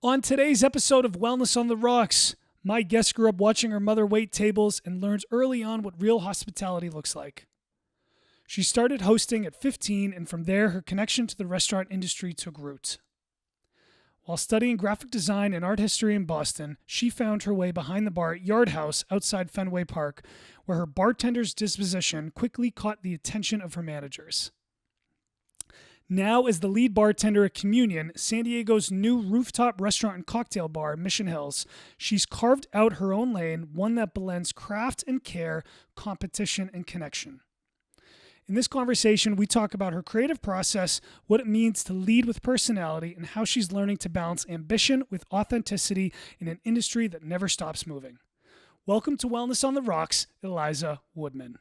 On today's episode of Wellness on the Rocks, my guest grew up watching her mother wait tables and learns early on what real hospitality looks like. She started hosting at 15, and from there, her connection to the restaurant industry took root. While studying graphic design and art history in Boston, she found her way behind the bar at Yard House outside Fenway Park, where her bartender's disposition quickly caught the attention of her managers. Now, as the lead bartender at Communion, San Diego's new rooftop restaurant and cocktail bar, Mission Hills, she's carved out her own lane, one that blends craft and care, competition and connection. In this conversation, we talk about her creative process, what it means to lead with personality, and how she's learning to balance ambition with authenticity in an industry that never stops moving. Welcome to Wellness on the Rocks, Eliza Woodman.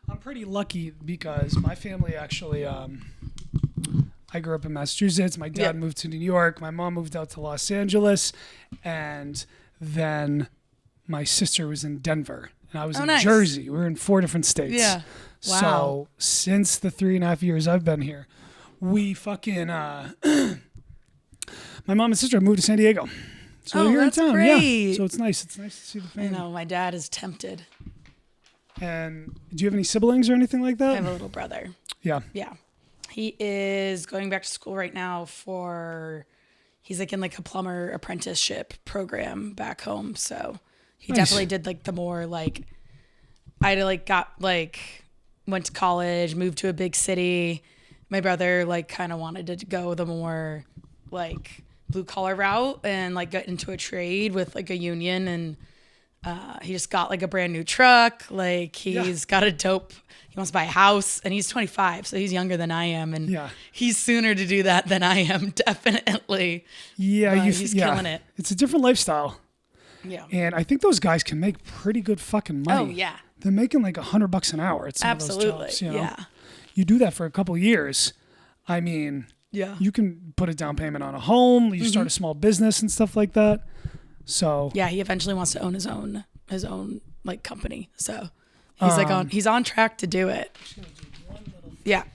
I'm pretty lucky because my family actually, I grew up in Massachusetts. My dad moved to New York. My mom moved out to Los Angeles. And then my sister was in Denver. And I was in Jersey. We were in 4 different states. Yeah. Wow. So since the 3.5 years I've been here, we fucking, my mom and sister moved to San Diego. So we're here in town. Great. Yeah. So it's nice. It's nice to see the family. I know. My dad is tempted. And do you have any siblings or anything like that? I have a little brother. Yeah. Yeah. He is going back to school right now he's like in like a plumber apprenticeship program back home. So he definitely did like the more like, went to college, moved to a big city. My brother like kind of wanted to go the more like blue collar route and like get into a trade with like a union, and he just got like a brand new truck. Like he's got he wants to buy a house, and he's 25, so he's younger than I am, and he's sooner to do that than I am, definitely. Yeah, he's killing it. It's a different lifestyle. Yeah. And I think those guys can make pretty good fucking money. Oh, yeah. They're making like $100 an hour at some of those jobs. You know? Yeah. You do that for a couple of years. I mean, you can put a down payment on a home. You start a small business and stuff like that. So yeah, he eventually wants to own his own like company. So he's he's on track to do it. Just gonna do one little thing. Yeah. Okay,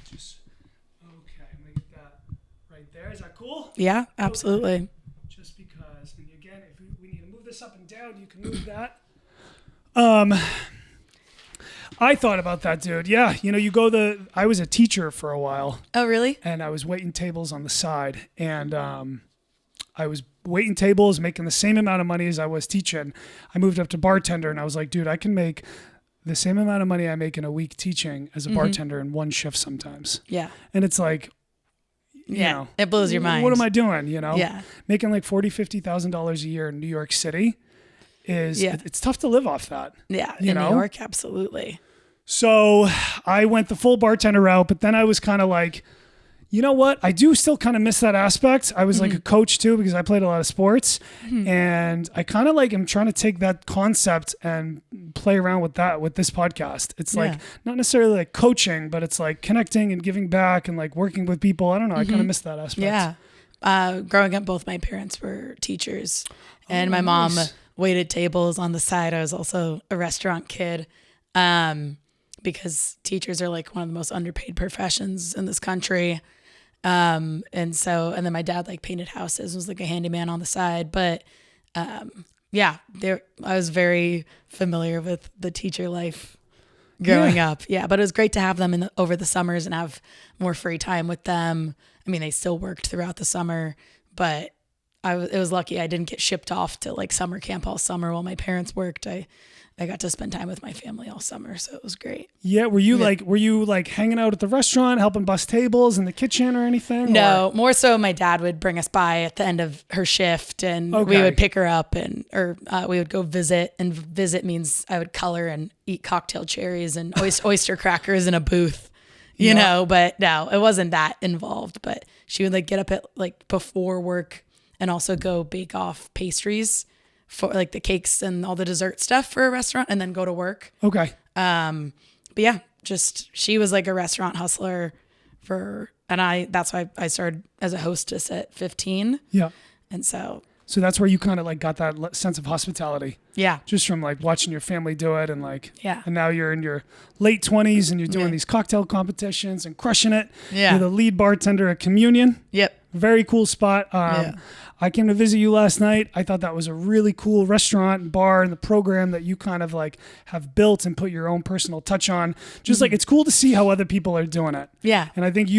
I'm gonna get that right there. Is that cool? Yeah, absolutely. Okay. Just because, and again, if we need to move this up and down, you can move that. I thought about that, dude. Yeah, you know, I was a teacher for a while. Oh, really? And I was waiting tables on the side, and I was waiting tables, making the same amount of money as I was teaching. I moved up to bartender, and I was like, dude, I can make the same amount of money I make in a week teaching as a bartender in one shift sometimes. Yeah. And it's like, you know, it blows your mind. What am I doing? You know, making like $40,000-$50,000 a year in New York City it's tough to live off that. Yeah. In New York, absolutely. So I went the full bartender route, but then I was kind of like, you know what? I do still kind of miss that aspect. I was like a coach too, because I played a lot of sports, and I kind of like am trying to take that concept and play around with that with this podcast. It's like not necessarily like coaching, but it's like connecting and giving back and like working with people. I don't know. I kind of miss that aspect. Yeah. Growing up, both my parents were teachers, and my mom waited tables on the side. I was also a restaurant kid. Because teachers are like one of the most underpaid professions in this country. And then my dad like painted houses, was like a handyman on the side. But I was very familiar with the teacher life growing up. Yeah, but it was great to have them over the summers and have more free time with them. I mean, they still worked throughout the summer, but it was lucky I didn't get shipped off to like summer camp all summer while my parents worked. I got to spend time with my family all summer, so it was great. Yeah, were you like hanging out at the restaurant, helping bus tables in the kitchen or anything? No, more so my dad would bring us by at the end of her shift, and we would pick her up, or we would go visit. And visit means I would color and eat cocktail cherries and oyster crackers in a booth, you know. But no, it wasn't that involved. But she would like get up at like before work and also go bake off pastries for like the cakes and all the dessert stuff for a restaurant, and then go to work. Okay. But yeah, just she was like a restaurant hustler that's why I started as a hostess at 15. Yeah. And so that's where you kind of like got that sense of hospitality. Yeah. Just from like watching your family do it, and like, and now you're in your late 20s and you're doing these cocktail competitions and crushing it. Yeah. You're the lead bartender at Communion. Yep. Very cool spot. I came to visit you last night. I thought that was a really cool restaurant and bar and the program that you kind of like have built and put your own personal touch on. Just like, it's cool to see how other people are doing it. Yeah. And I think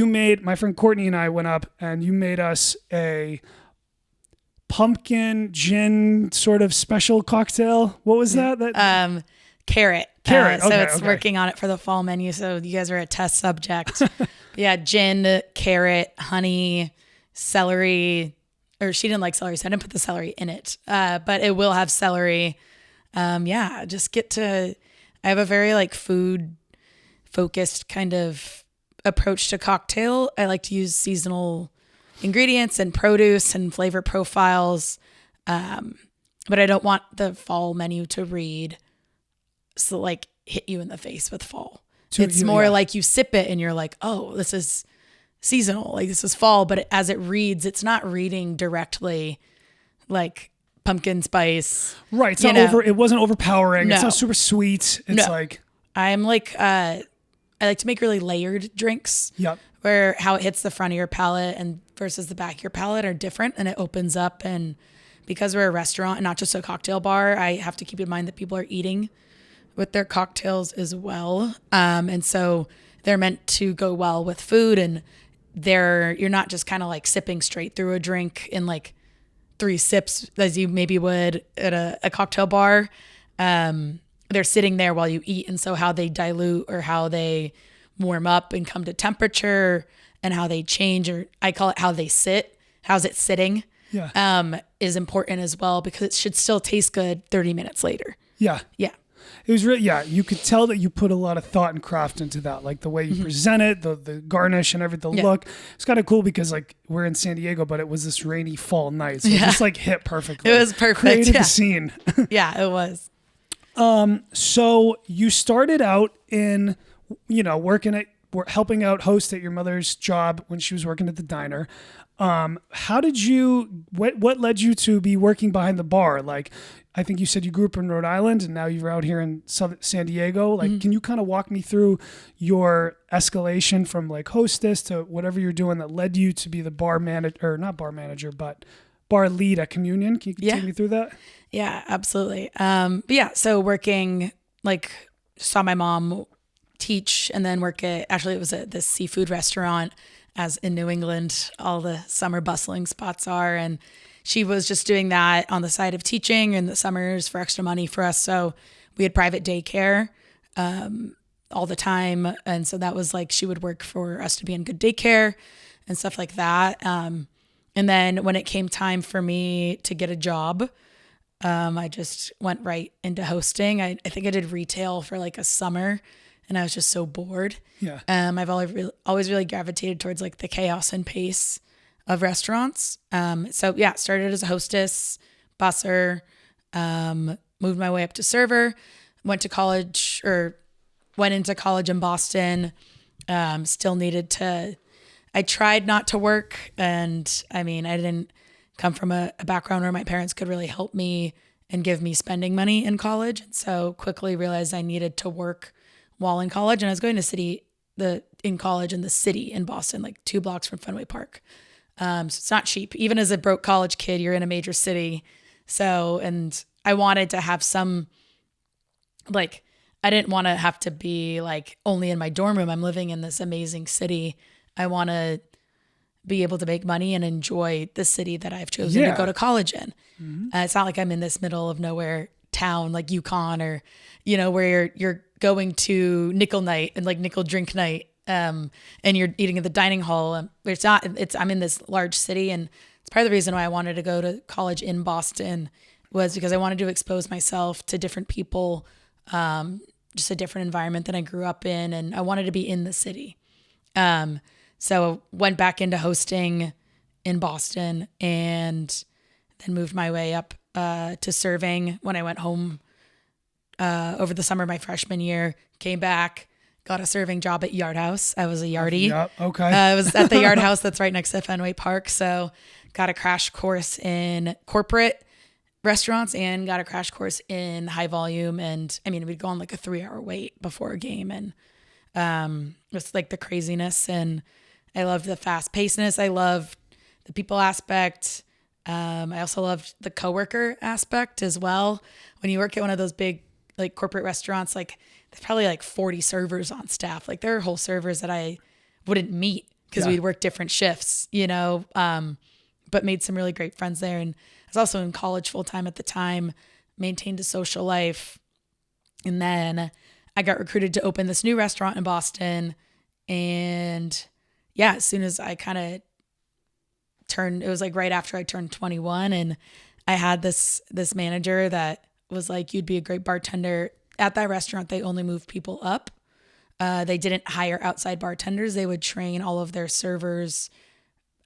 my friend Courtney and I went up and you made us a pumpkin gin sort of special cocktail. What was that? Carrot. Carrot. So it's working on it for the fall menu. So you guys are a test subject. Yeah. Gin, carrot, honey, celery, or she didn't like celery, so I didn't put the celery in it. But it will have celery. Just I have a very like food focused kind of approach to cocktail. I like to use seasonal ingredients and produce and flavor profiles. But I don't want the fall menu to read so like hit you in the face with fall. It's more like you sip it and you're like, oh, this is seasonal, like this is fall. But as it reads, it's not reading directly like pumpkin spice. Right. It's not it wasn't overpowering. No. It's not super sweet. It's like I'm like I like to make really layered drinks. Yep. Where how it hits the front of your palate and versus the back of your palate are different, and it opens up. And because we're a restaurant and not just a cocktail bar, I have to keep in mind that people are eating with their cocktails as well. And so they're meant to go well with food, and you're not just kind of like sipping straight through a drink in like 3 sips as you maybe would at a cocktail bar. They're sitting there while you eat. And so how they dilute or how they warm up and come to temperature and how they change, or I call it how they sit, how's it sitting, is important as well, because it should still taste good 30 minutes later. Yeah. Yeah. It was really, you could tell that you put a lot of thought and craft into that, like the way you present it, the garnish and everything, the look. It's kind of cool because like we're in San Diego, but it was this rainy fall night. So it just like hit perfectly. It was perfect. Created the scene. Yeah, it was. So you started out in, helping out host at your mother's job when she was working at the diner. What led you to be working behind the bar? Like, I think you said you grew up in Rhode Island and now you're out here in San Diego. Like, can you kind of walk me through your escalation from like hostess to whatever you're doing that led you to be the bar manager, or not bar manager, but bar lead at Communion? Can you take me through that? Yeah, absolutely. So working, like, saw my mom teach and then work at, actually it was at this seafood restaurant, as in New England, all the summer bustling spots are. And she was just doing that on the side of teaching in the summers for extra money for us. So we had private daycare all the time. And so that was like, she would work for us to be in good daycare and stuff like that. And then when it came time for me to get a job, I just went right into hosting. I think I did retail for like a summer, and I was just so bored. Yeah. I've always really gravitated towards like the chaos and pace of restaurants. Started as a hostess, busser, moved my way up to server, went into college in Boston. Still needed to, I tried not to work. And I mean, I didn't come from a background where my parents could really help me and give me spending money in college. And so quickly realized I needed to work while in college. And I was going to in college in the city in Boston, like 2 blocks from Fenway Park. So it's not cheap. Even as a broke college kid, you're in a major city. So, and I wanted to have some, like, I didn't want to have to be like only in my dorm room. I'm living in this amazing city. I want to be able to make money and enjoy the city that I've chosen to go to college in. Mm-hmm. It's not like I'm in this middle of nowhere town like Yukon, or, where you're going to nickel night and like nickel drink night. And you're eating at the dining hall. I'm in this large city, and it's part of the reason why I wanted to go to college in Boston was because I wanted to expose myself to different people, just a different environment than I grew up in. And I wanted to be in the city. So went back into hosting in Boston and then moved my way up, to serving when I went home, over the summer, my freshman year, came back, got a serving job at Yard House. I was a yardie. Yep. Okay. I was at the Yard House that's right next to Fenway Park. So got a crash course in corporate restaurants and got a crash course in high volume. And I mean, we'd go on like a 3-hour wait before a game, and just like the craziness. And I loved the fast pacedness. I loved the people aspect. I also loved the coworker aspect as well. When you work at one of those big like corporate restaurants, like there's probably like 40 servers on staff. Like there are whole servers that I wouldn't meet because we'd work different shifts, you know, but made some really great friends there. And I was also in college full time at the time, maintained a social life. And then I got recruited to open this new restaurant in Boston. And yeah, as soon as I kind of turned, it was like right after I turned 21, and I had this manager that was like, you'd be a great bartender. At that restaurant, they only moved people up. They didn't hire outside bartenders. They would train all of their servers.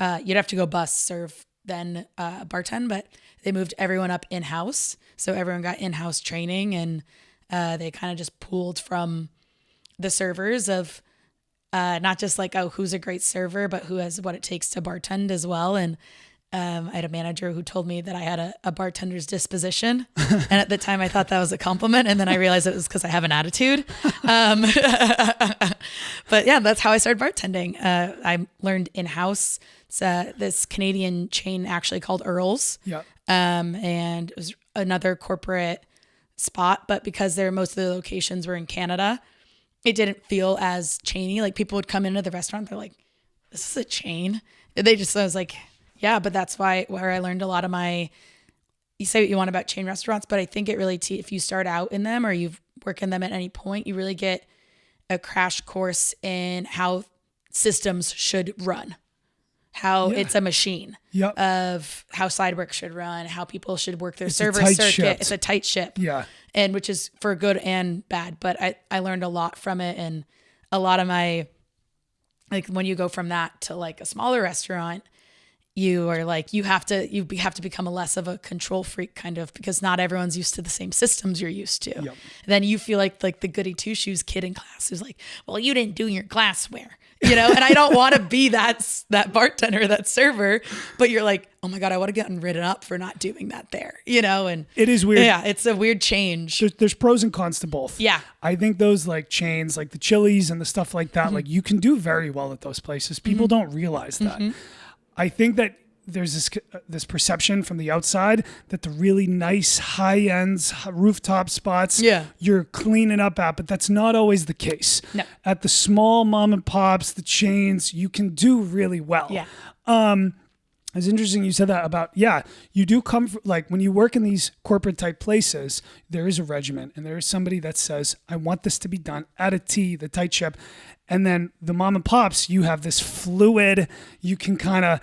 You'd have to go bus, serve, then bartend, but they moved everyone up in-house. So everyone got in-house training, and they kind of just pooled from the servers of not just like, oh, who's a great server, but who has what it takes to bartend as well. And I had a manager who told me that I had a bartender's disposition. And at the time I thought that was a compliment. And then I realized it was because I have an attitude. But yeah, that's how I started bartending. I learned in-house. It's this Canadian chain actually called Earl's. Yeah. And it was another corporate spot, but because most of the locations were in Canada, it didn't feel as chainy. Like people would come into the restaurant, they're like, this is a chain. I was like, yeah, but that's where I learned a lot of you say what you want about chain restaurants, but I think it really, if you start out in them or you work in them at any point, you really get a crash course in how systems should run, how it's a machine of how side work should run, how people should work their server circuit. It's a tight ship. Yeah. And which is for good and bad, but I learned a lot from it. And a lot of like when you go from that to like a smaller restaurant, you are like, you have to become less of a control freak kind of, because not everyone's used to the same systems you're used to. Yep. Then you feel like the goody two shoes kid in class who's like, well, you didn't do your glassware, you know? And I don't want to be that bartender, that server, but you're like, oh my God, I would have gotten written up for not doing that there, you know? And it is weird. Yeah. It's a weird change. There's pros and cons to both. Yeah. I think those like chains, like the Chili's and the stuff like that, like you can do very well at those places. People don't realize that. I think that there's this perception from the outside that the really nice high-end rooftop spots you're cleaning up at, but that's not always the case. No. At the small mom and pops, the chains, you can do really well. Yeah. It's interesting you said that about, you do come from, like when you work in these corporate type places, there is a regimen and there is somebody that says, I want this to be done at a T, the tight ship. And then the mom and pops, you have this fluid, you can kind of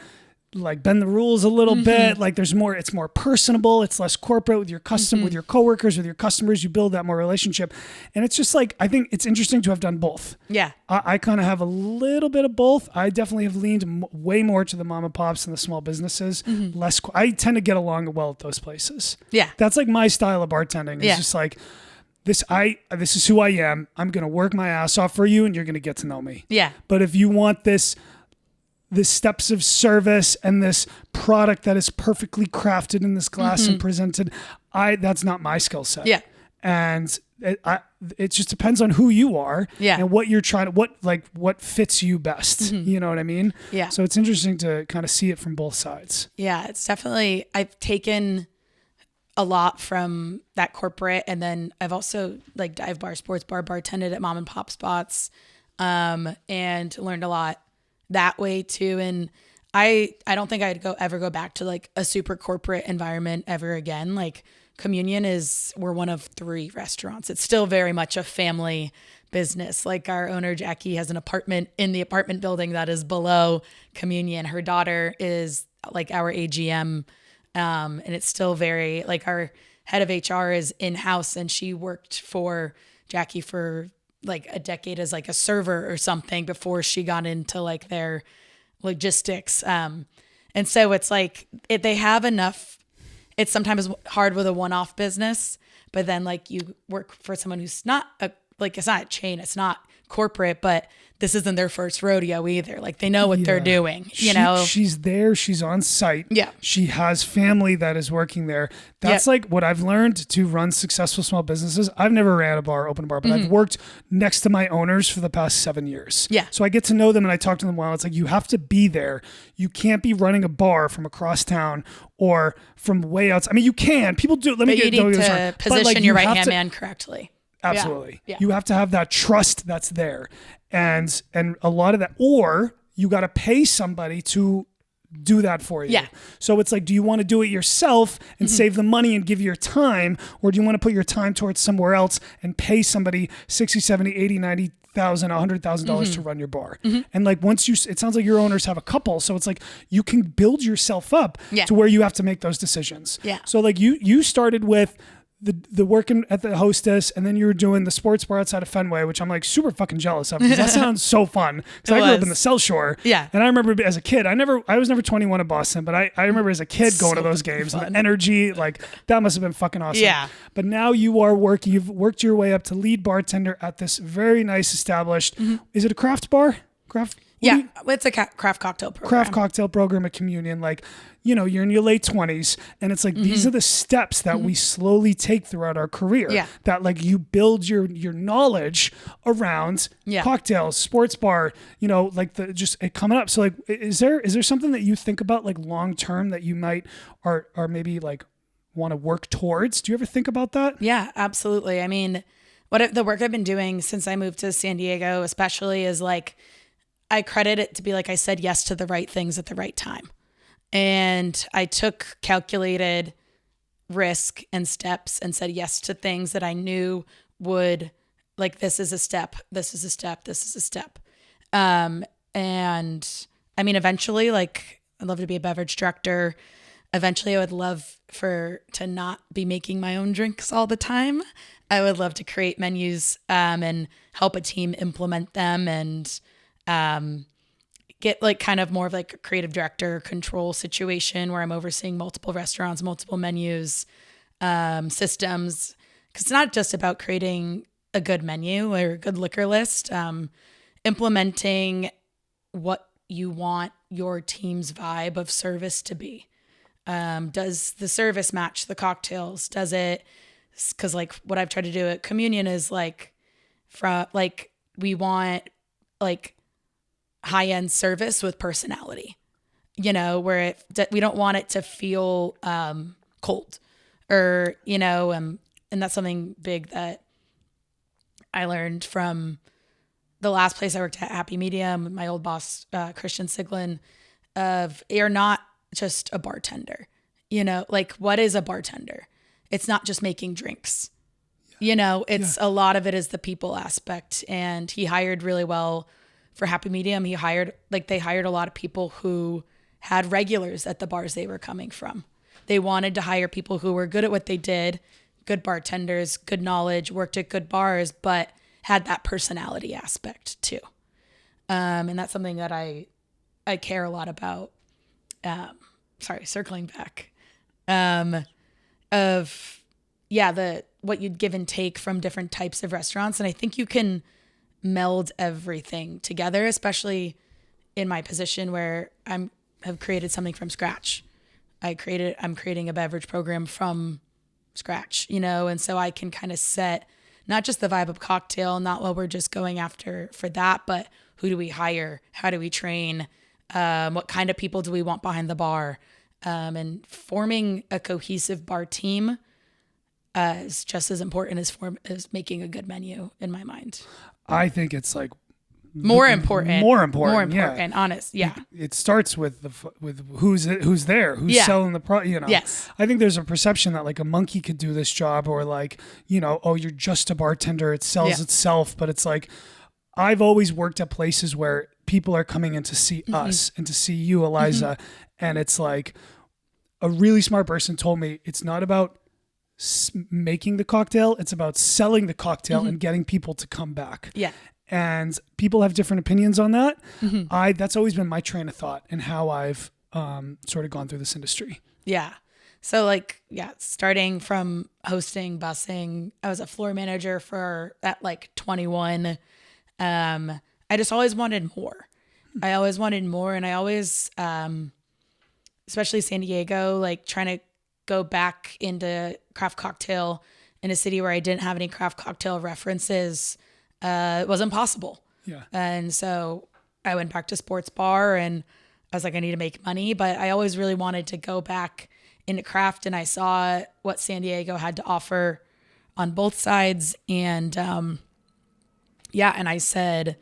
like bend the rules a little bit. Like it's more personable. It's less corporate with your with your coworkers, with your customers. You build that more relationship. And it's just like, I think it's interesting to have done both. Yeah. I kind of have a little bit of both. I definitely have leaned way more to the mom and pops and the small businesses. I tend to get along well at those places. Yeah. That's like my style of bartending. It's just like, this is who I am. I'm going to work my ass off for you and you're going to get to know me. Yeah. But if you want this steps of service and this product that is perfectly crafted in this glass and presented, that's not my skill set. Yeah. And it just depends on who you are and what you're trying to, what fits you best. You know what I mean? Yeah. So it's interesting to kind of see it from both sides. Yeah. It's definitely, I've taken a lot from that corporate, and then I've also like dive bar, sports bar, bartended at mom and pop spots, and learned a lot that way too. And I don't think I'd ever go back to like a super corporate environment ever again. Like Communion we're one of 3 restaurants. It's still very much a family business. Like our owner, Jackie, has an apartment in the apartment building that is below Communion. Her daughter is like our AGM. And it's still very like our head of HR is in-house, and she worked for Jackie for like a decade as like a server or something before she got into like their logistics. And so it's like they have enough. It's sometimes hard with a one-off business, but then like you work for someone who's not it's not a chain. It's not corporate, but this isn't their first rodeo either. Like they know what they're doing, She's there. She's on site. Yeah. She has family that is working there. That's like what I've learned to run successful small businesses. I've never ran a bar, open a bar, but I've worked next to my owners for the past 7 years. Yeah. So I get to know them and I talk to them well. It's like, you have to be there. You can't be running a bar from across town or from way outside. I mean, you can. People do. But you need to position your right-hand man correctly. Absolutely. Yeah. You have to have that trust that's there. And a lot of that, or you got to pay somebody to do that for you. Yeah. So it's like, do you want to do it yourself and save the money and give your time, or do you want to put your time towards somewhere else and pay somebody 60, 70, 80, 90 $100,000, $100,000 to run your bar? And like, once it sounds like your owners have a couple, so it's like you can build yourself up to where you have to make those decisions. Yeah. So like you started with the working at the Hostess, and then you were doing the sports bar outside of Fenway, which I'm like super fucking jealous of, because that sounds so fun. Because I grew up in the South Shore. Yeah. And I remember as a kid, I was never 21 in Boston, but I remember as a kid going to those games and the energy, like that must have been fucking awesome. Yeah. But now you've worked your way up to lead bartender at this very nice established, is it a craft bar? It's a craft cocktail program. Craft cocktail program at Communion. Like, you're in your late 20s, and it's like, these are the steps that we slowly take throughout our career. Yeah. That like you build your knowledge around cocktails, sports bar, like it coming up. So like, is there something that you think about like long term that you might or maybe like want to work towards? Do you ever think about that? Yeah, absolutely. I mean, the work I've been doing since I moved to San Diego, especially, is like, I credit it to be like, I said yes to the right things at the right time. And I took calculated risk and steps and said yes to things that I knew would, like, this is a step, this is a step, this is a step. And I mean, eventually, like, I'd love to be a beverage director. Eventually, I would love to not be making my own drinks all the time. I would love to create menus and help a team implement them, and get like kind of more of like a creative director control situation where I'm overseeing multiple restaurants, multiple menus, systems. Because it's not just about creating a good menu or a good liquor list, implementing what you want your team's vibe of service to be. Does the service match the cocktails? Does it? Because like what I've tried to do at Communion is like, we want like high-end service with personality, where we don't want it to feel cold, or and that's something big that I learned from the last place I worked at, Happy Medium, with my old boss, Christian Siglin, of you're not just a bartender. Like, what is a bartender? It's not just making drinks. It's a lot of it is the people aspect. And he hired really well for Happy Medium. They hired a lot of people who had regulars at the bars they were coming from. They wanted to hire people who were good at what they did, good bartenders, good knowledge, worked at good bars, but had that personality aspect too. And that's something that I care a lot about. Circling back, what you'd give and take from different types of restaurants. And I think you can meld everything together, especially in my position where have created something from scratch. I'm creating a beverage program from scratch, and so I can kind of set not just the vibe of cocktail, not what we're just going after for that, but who do we hire? How do we train? What kind of people do we want behind the bar? And forming a cohesive bar team is just as important as making a good menu in my mind. I think it's like more important, yeah. Honest. Yeah. It starts with who's there, who's selling the product, Yes. I think there's a perception that like a monkey could do this job, or like, oh, you're just a bartender. It sells itself. But it's like, I've always worked at places where people are coming in to see us and to see you, Eliza. And it's like, a really smart person told me it's not about making the cocktail. It's about selling the cocktail and getting people to come back. Yeah. And people have different opinions on that. That's always been my train of thought and how I've sort of gone through this industry. Yeah. So starting from hosting, busing, I was a floor manager at 21. I just always wanted more. I always wanted more. And I always, especially San Diego, like trying to go back into craft cocktail in a city where I didn't have any craft cocktail references, it wasn't possible. Yeah. And so I went back to sports bar and I was like, I need to make money, but I always really wanted to go back into craft, and I saw what San Diego had to offer on both sides. And, and I said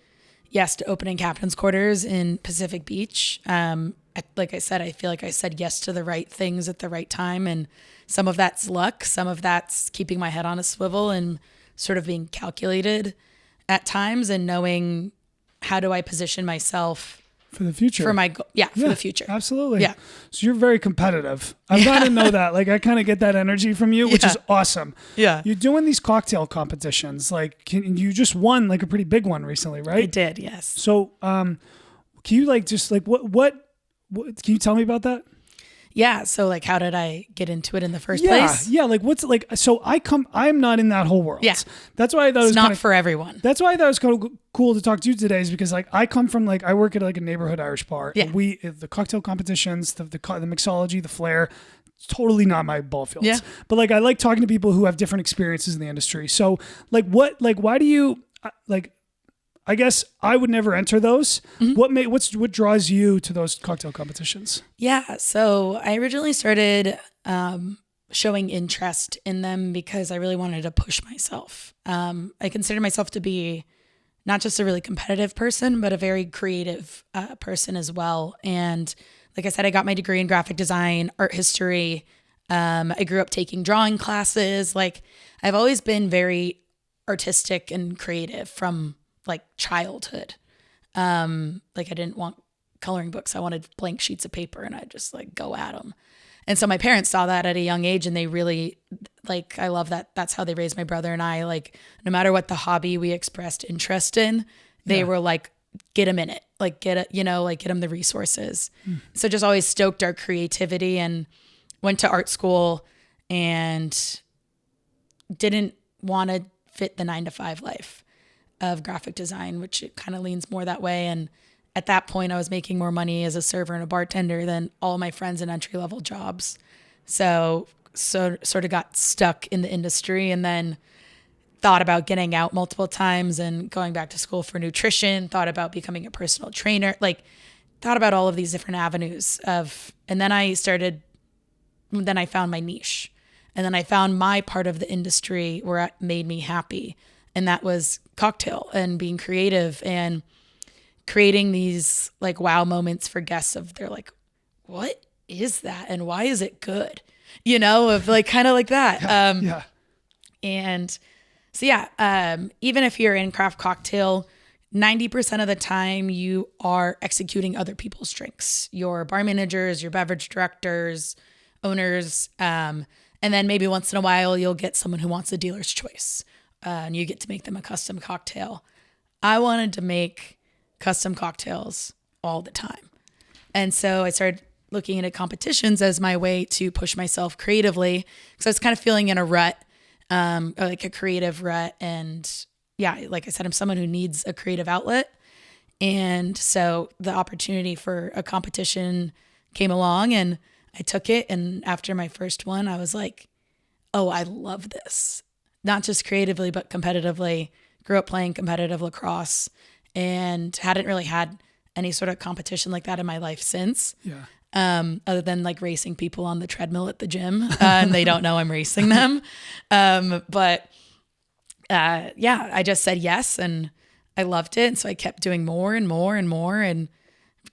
yes to opening captain's quarters in Pacific Beach. Like I said, I feel like I said yes to the right things at the right time. And some of that's luck. Some of that's keeping my head on a swivel and sort of being calculated at times and knowing how do I position myself for the future, for the future. Absolutely. Yeah. So you're very competitive. I've got to know that. Like, I kind of get that energy from you, which is awesome. Yeah. You're doing these cocktail competitions. Like, you just won like a pretty big one recently, right? I did. Yes. So, can you like, just like, what can you tell me about that? Yeah. So like, how did I get into it in the first place? Yeah. Like what's like, so I'm not in that whole world. Yeah. That's why I thought it's not for everyone. That's why I thought it was kind of cool to talk to you today, is because like I come from like, I work at like a neighborhood Irish bar. Yeah. And the cocktail competitions, the mixology, the flair, totally not my ball fields. Yeah. But like, I like talking to people who have different experiences in the industry. So like why do you like, I guess I would never enter those. Mm-hmm. What draws you to those cocktail competitions? Yeah. So I originally started showing interest in them because I really wanted to push myself. I consider myself to be not just a really competitive person, but a very creative person as well. And like I said, I got my degree in graphic design, art history. I grew up taking drawing classes. Like I've always been very artistic and creative from like childhood. Like I didn't want coloring books. I wanted blank sheets of paper and I'd just like go at them. And so my parents saw that at a young age and they really like, I love that. That's how they raised my brother and I. Like no matter what the hobby we expressed interest in, they were like, get him in it, like get it, like get him the resources. So just always stoked our creativity, and went to art school and didn't want to fit the 9-to-5 life of graphic design, which it kind of leans more that way. And at that point I was making more money as a server and a bartender than all my friends in entry level jobs. So sort of got stuck in the industry, and then thought about getting out multiple times and going back to school for nutrition, thought about becoming a personal trainer, like thought about all of these different avenues and then I found my niche, and then I found my part of the industry where it made me happy. And that was cocktail and being creative and creating these like wow moments for guests of they're like, what is that? And why is it good? Of like, kind of like that. Yeah. And so, even if you're in craft cocktail, 90% of the time you are executing other people's drinks, your bar managers, your beverage directors, owners. And then maybe once in a while you'll get someone who wants a dealer's choice. And you get to make them a custom cocktail. I wanted to make custom cocktails all the time. And so I started looking into competitions as my way to push myself creatively, because I was kind of feeling in a rut, like a creative rut. And like I said, I'm someone who needs a creative outlet. And so the opportunity for a competition came along and I took it. And after my first one, I was like, oh, I love this. Not just creatively, but competitively. Grew up playing competitive lacrosse and hadn't really had any sort of competition like that in my life since. Yeah. Other than like racing people on the treadmill at the gym, and they don't know I'm racing them. I just said yes and I loved it. And so I kept doing more and more and more and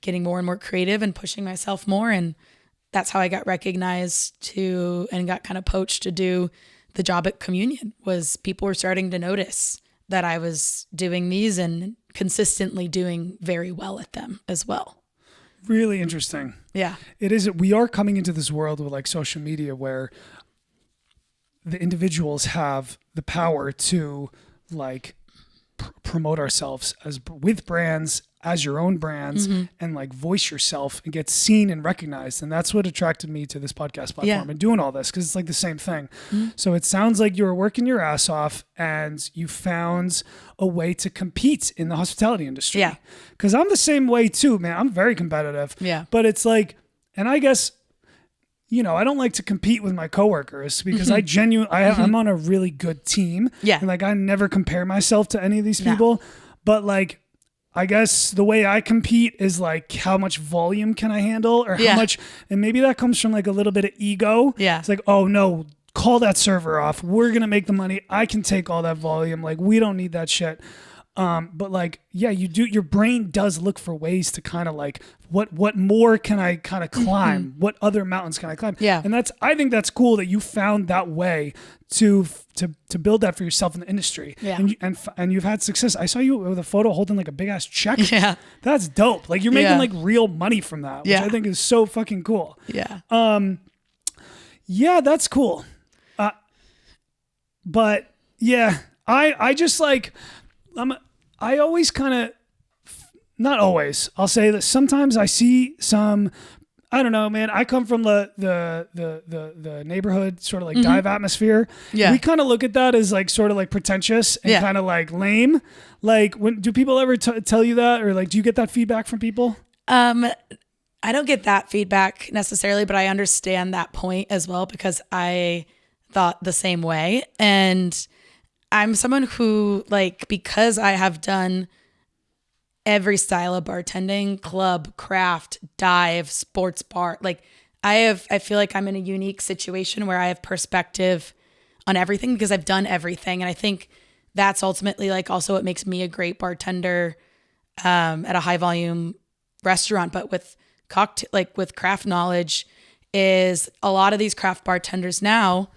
getting more and more creative and pushing myself more. And that's how I got recognized and got kind of poached to do the job at Communion. Was people were starting to notice that I was doing these and consistently doing very well at them as well. Really interesting. Yeah. It is. We are coming into this world with like social media where the individuals have the power to like promote ourselves with brands, as your own brands, and like voice yourself and get seen and recognized. And that's what attracted me to this podcast platform and doing all this, because it's like the same thing. So it sounds like you were working your ass off and you found a way to compete in the hospitality industry. Yeah. Because I'm the same way too, man. I'm very competitive. Yeah. But it's like, and I guess, you know, I don't like to compete with my coworkers because I'm on a really good team. Yeah. And like, I never compare myself to any of these people, but like, I guess the way I compete is like, how much volume can I handle, or how much, and maybe that comes from like a little bit of ego. Yeah. It's like, oh no, call that server off. We're going to make the money. I can take all that volume. Like, we don't need that shit. But like, yeah, your brain does look for ways to kind of like, what more can I kind of climb? What other mountains can I climb? Yeah. And I think that's cool that you found that way to build that for yourself in the industry. Yeah. And you've had success. I saw you with a photo holding like a big ass check. Yeah. That's dope. Like, you're making like real money from that, which I think is so fucking cool. Yeah. Yeah, that's cool. But yeah, I just like, I always kind of, not always, I'll say that sometimes I see some, I don't know, man. I come from the neighborhood sort of like dive atmosphere. Yeah. We kind of look at that as like sort of like pretentious and kind of like lame. Like, do people ever tell you that, or like, do you get that feedback from people? I don't get that feedback necessarily, but I understand that point as well, because I thought the same way. And I'm someone who, like, because I have done every style of bartending, club, craft, dive, sports bar, like I feel like I'm in a unique situation where I have perspective on everything because I've done everything. And I think that's ultimately like also what makes me a great bartender at a high volume restaurant. But with cocktail, like with craft knowledge, is a lot of these craft bartenders now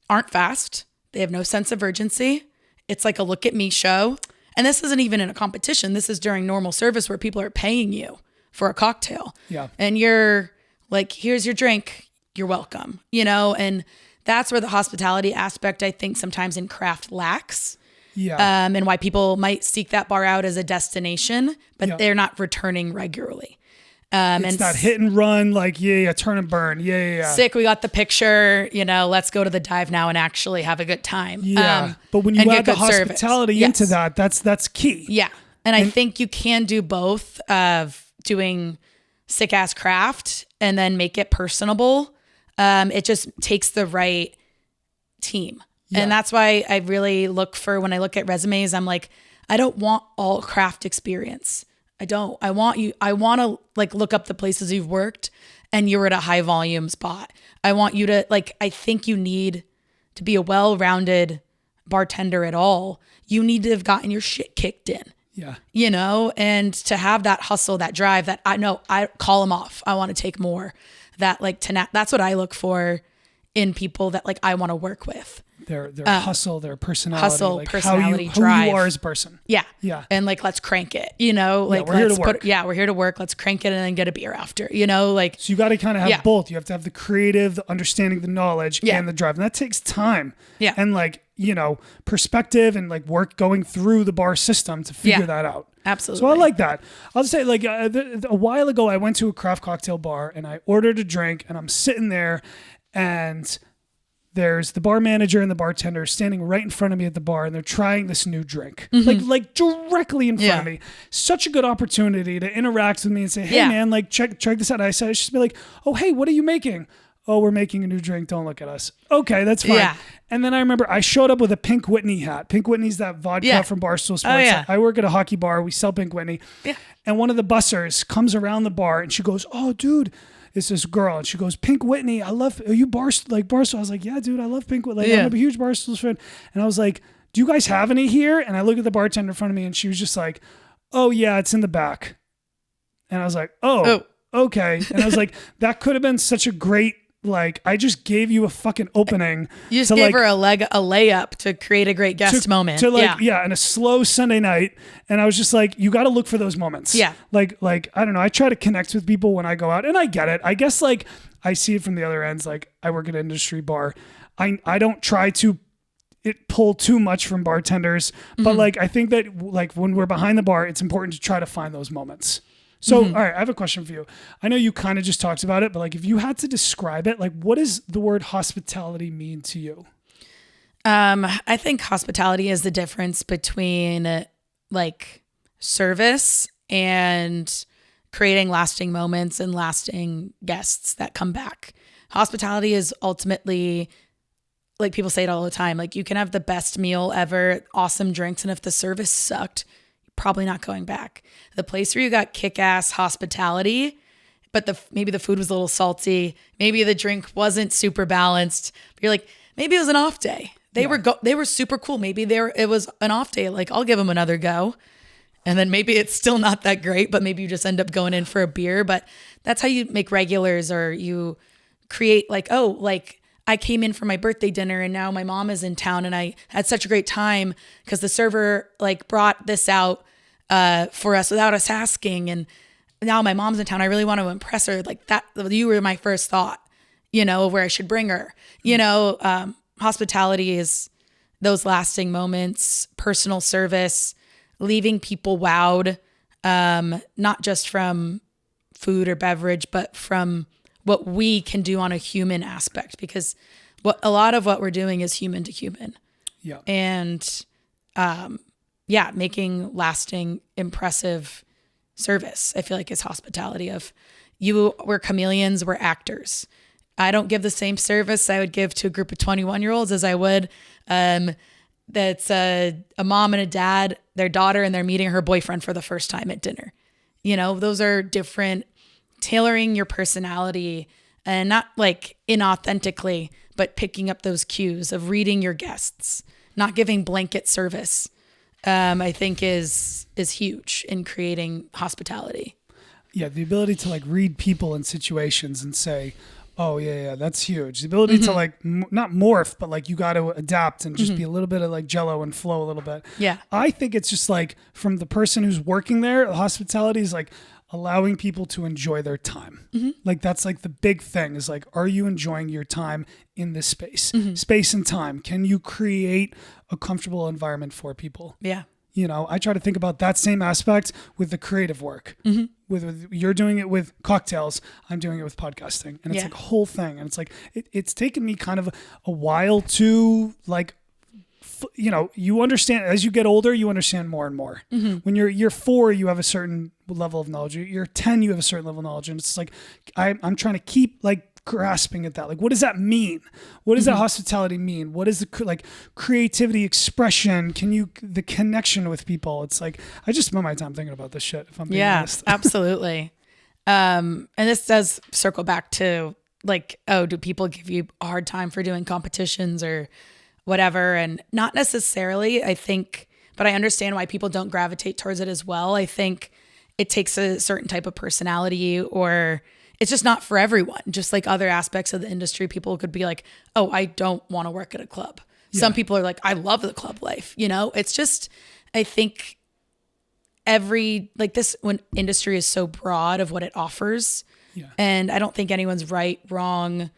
aren't fast. They have no sense of urgency. It's like a look at me show. And this isn't even in a competition. This is during normal service where people are paying you for a cocktail. Yeah. And you're like, here's your drink. You're welcome. You know, and that's where the hospitality aspect, I think, sometimes in craft lacks. Yeah. And why people might seek that bar out as a destination, but they're not returning regularly. It's not hit and run, like, turn and burn. Yeah. Sick, we got the picture, you know, let's go to the dive now and actually have a good time. Yeah. But when you add the hospitality into that, that's key. Yeah. And I think you can do both of doing sick ass craft and then make it personable. It just takes the right team. Yeah. And that's why I really look for, when I look at resumes, I'm like, I don't want all craft experience. I don't. I want to like look up the places you've worked and you're at a high volume spot. I want you to, like, I think you need to be a well-rounded bartender at all. You need to have gotten your shit kicked in. Yeah. You know, and to have that hustle, that drive, that I know, I call them off. I want to take more. That like, that's what I look for in people that like I want to work with. Their hustle, their personality, personality, how drive. Who you are as a person. Yeah. Yeah. And like, let's crank it, you know, like, we're here to work. We're here to work. Let's crank it and then get a beer after, you know, like. So you got to kind of have both. You have to have the creative, the understanding, the knowledge, and the drive. And that takes time. Yeah. And like, you know, perspective and like work going through the bar system to figure that out. Absolutely. So I like that. I'll just say, like, a while ago, I went to a craft cocktail bar and I ordered a drink and I'm sitting there and there's the bar manager and the bartender standing right in front of me at the bar, and they're trying this new drink, like directly in front of me. Such a good opportunity to interact with me and say, "Hey, man, like check this out." I said, "I should be like, oh, hey, what are you making?" "Oh, we're making a new drink. Don't look at us." "Okay, that's fine." Yeah. And then I remember I showed up with a Pink Whitney hat. Pink Whitney's that vodka from Barstool Sports. Oh, yeah. I work at a hockey bar. We sell Pink Whitney. Yeah. And one of the bussers comes around the bar and she goes, "Oh, dude." It's this girl, and she goes, "Pink Whitney, I love, are you Barstool?" I was like, "Yeah, dude, I love Pink Whitney. I'm a huge Barstool fan." And I was like, "Do you guys have any here?" And I look at the bartender in front of me, and she was just like, "Oh, yeah, it's in the back." And I was like, oh. Okay. And I was like, that could have been such a great, like, I just gave you a fucking opening. You just gave her a layup to create a great guest moment. To like, and a slow Sunday night. And I was just like, you got to look for those moments. Yeah. Like, I don't know. I try to connect with people when I go out, and I get it. I guess like I see it from the other ends. Like, I work at an industry bar. I don't try to it pull too much from bartenders. But like, I think that like when we're behind the bar, it's important to try to find those moments. So, all right, I have a question for you. I know you kind of just talked about it, but like if you had to describe it, like what does the word hospitality mean to you? I think hospitality is the difference between like service and creating lasting moments and lasting guests that come back. Hospitality is ultimately, like people say it all the time, like you can have the best meal ever, awesome drinks, and if the service sucked, probably not going back. The place where you got kick-ass hospitality, but maybe the food was a little salty, maybe the drink wasn't super balanced, but you're like, maybe it was an off day. They were super cool. Maybe it was an off day. Like, I'll give them another go. And then maybe it's still not that great, but maybe you just end up going in for a beer. But that's how you make regulars, or you create like, oh, like I came in for my birthday dinner and now my mom is in town and I had such a great time because the server like brought this out for us without us asking. And now my mom's in town. I really want to impress her. Like that, you were my first thought, you know, of where I should bring her. You know, hospitality is those lasting moments, personal service, leaving people wowed, not just from food or beverage, but from what we can do on a human aspect, because a lot of what we're doing is human to human. Yeah. And making lasting, impressive service, I feel like is hospitality. We're chameleons, we're actors. I don't give the same service I would give to a group of 21-year-olds as I would that's a mom and a dad, their daughter, and they're meeting her boyfriend for the first time at dinner. You know, those are different, tailoring your personality and not like inauthentically, but picking up those cues of reading your guests, not giving blanket service, I think is huge in creating hospitality. Yeah, the ability to like read people in situations and say, oh yeah, that's huge. The ability to like not morph, but like you got to adapt and just be a little bit of like Jello and flow a little bit. Yeah, I think it's just like from the person who's working there, hospitality is like allowing people to enjoy their time. Like that's like the big thing is like, are you enjoying your time in this space? Space and time. Can you create a comfortable environment for people? Yeah. You know, I try to think about that same aspect with the creative work. With you're doing it with cocktails, I'm doing it with podcasting, and it's like a whole thing. And it's like it's taken me kind of a while to like, you know, you understand as you get older, you understand more and more. When you're 4, you have a certain level of knowledge. You're 10, you have a certain level of knowledge, and it's like I'm trying to keep like grasping at that. Like, what does that mean? What does that hospitality mean? What is the like creativity, expression? The connection with people? It's like, I just spend my time thinking about this shit, if I'm being honest. Absolutely. And this does circle back to like, oh, do people give you a hard time for doing competitions or whatever? And not necessarily, I think, but I understand why people don't gravitate towards it as well. I think it takes a certain type of personality, or it's just not for everyone. Just like other aspects of the industry, people could be like, oh, I don't want to work at a club. Yeah. Some people are like, I love the club life. You know, it's just, I think when industry is so broad of what it offers. Yeah. And I don't think anyone's right, wrong,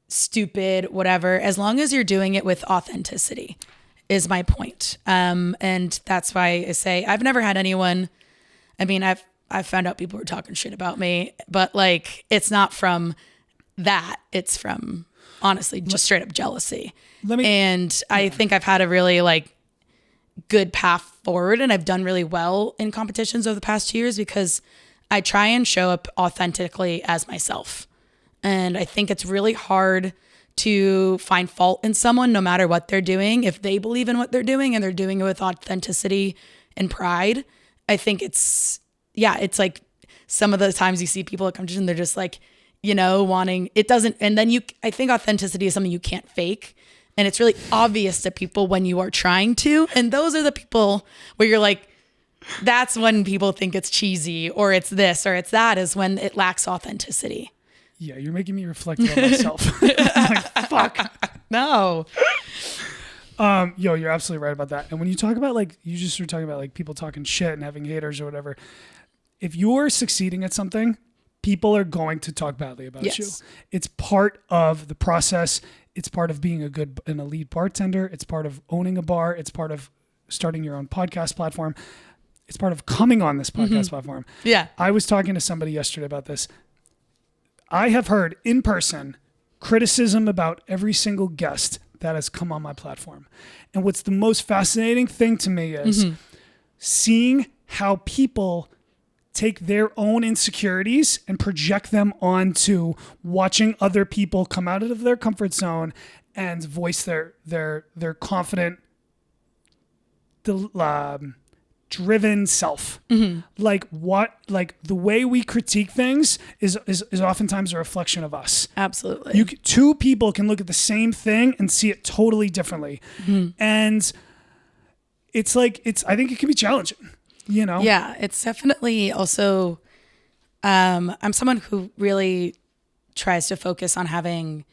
stupid, whatever, as long as you're doing it with authenticity is my point. And that's why I say I've never had anyone, I mean, I've found out people were talking shit about me, but like, it's not from that. It's from honestly just straight up jealousy. I think I've had a really like good path forward, and I've done really well in competitions over the past 2 years because I try and show up authentically as myself. And I think it's really hard to find fault in someone, no matter what they're doing. If they believe in what they're doing and they're doing it with authenticity and pride, I think it's like some of the times you see people at competition, they're just like, you know, wanting, it doesn't, and then I think authenticity is something you can't fake. And it's really obvious to people when you are trying to. And those are the people where you're like, that's when people think it's cheesy or it's this or it's that, is when it lacks authenticity. Yeah, you're making me reflect on myself. Like, fuck. No. You're absolutely right about that. And when you talk about like, you just were talking about like people talking shit and having haters or whatever. If you're succeeding at something, people are going to talk badly about you. It's part of the process. It's part of being an elite bartender. It's part of owning a bar. It's part of starting your own podcast platform. It's part of coming on this podcast platform. Yeah. I was talking to somebody yesterday about this. I have heard in person criticism about every single guest that has come on my platform. And what's the most fascinating thing to me is seeing how people take their own insecurities and project them onto watching other people come out of their comfort zone and voice their confident, driven self. Like the way we critique things is oftentimes a reflection of us. Absolutely. Two people can look at the same thing and see it totally differently. And I think it can be challenging, you know? Yeah, it's definitely also, I'm someone who really tries to focus on having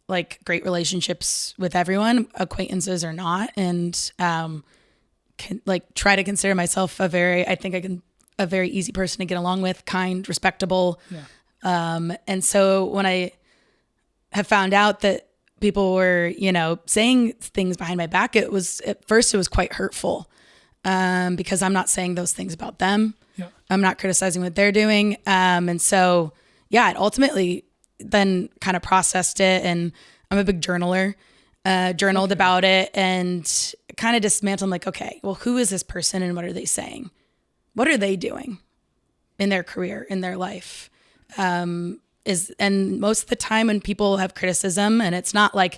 like great relationships with everyone, acquaintances or not. And, can like try to consider myself a very easy person to get along with, kind, respectable. Yeah. And so when I have found out that people were, saying things behind my back, at first it was quite hurtful, because I'm not saying those things about them. Yeah. I'm not criticizing what they're doing. And so, yeah, it ultimately then kind of processed it, and I'm a big journaler. Journaled about it and kind of dismantled. I'm like, okay, well, who is this person and what are they saying? What are they doing in their career, in their life? And most of the time when people have criticism, and it's not like,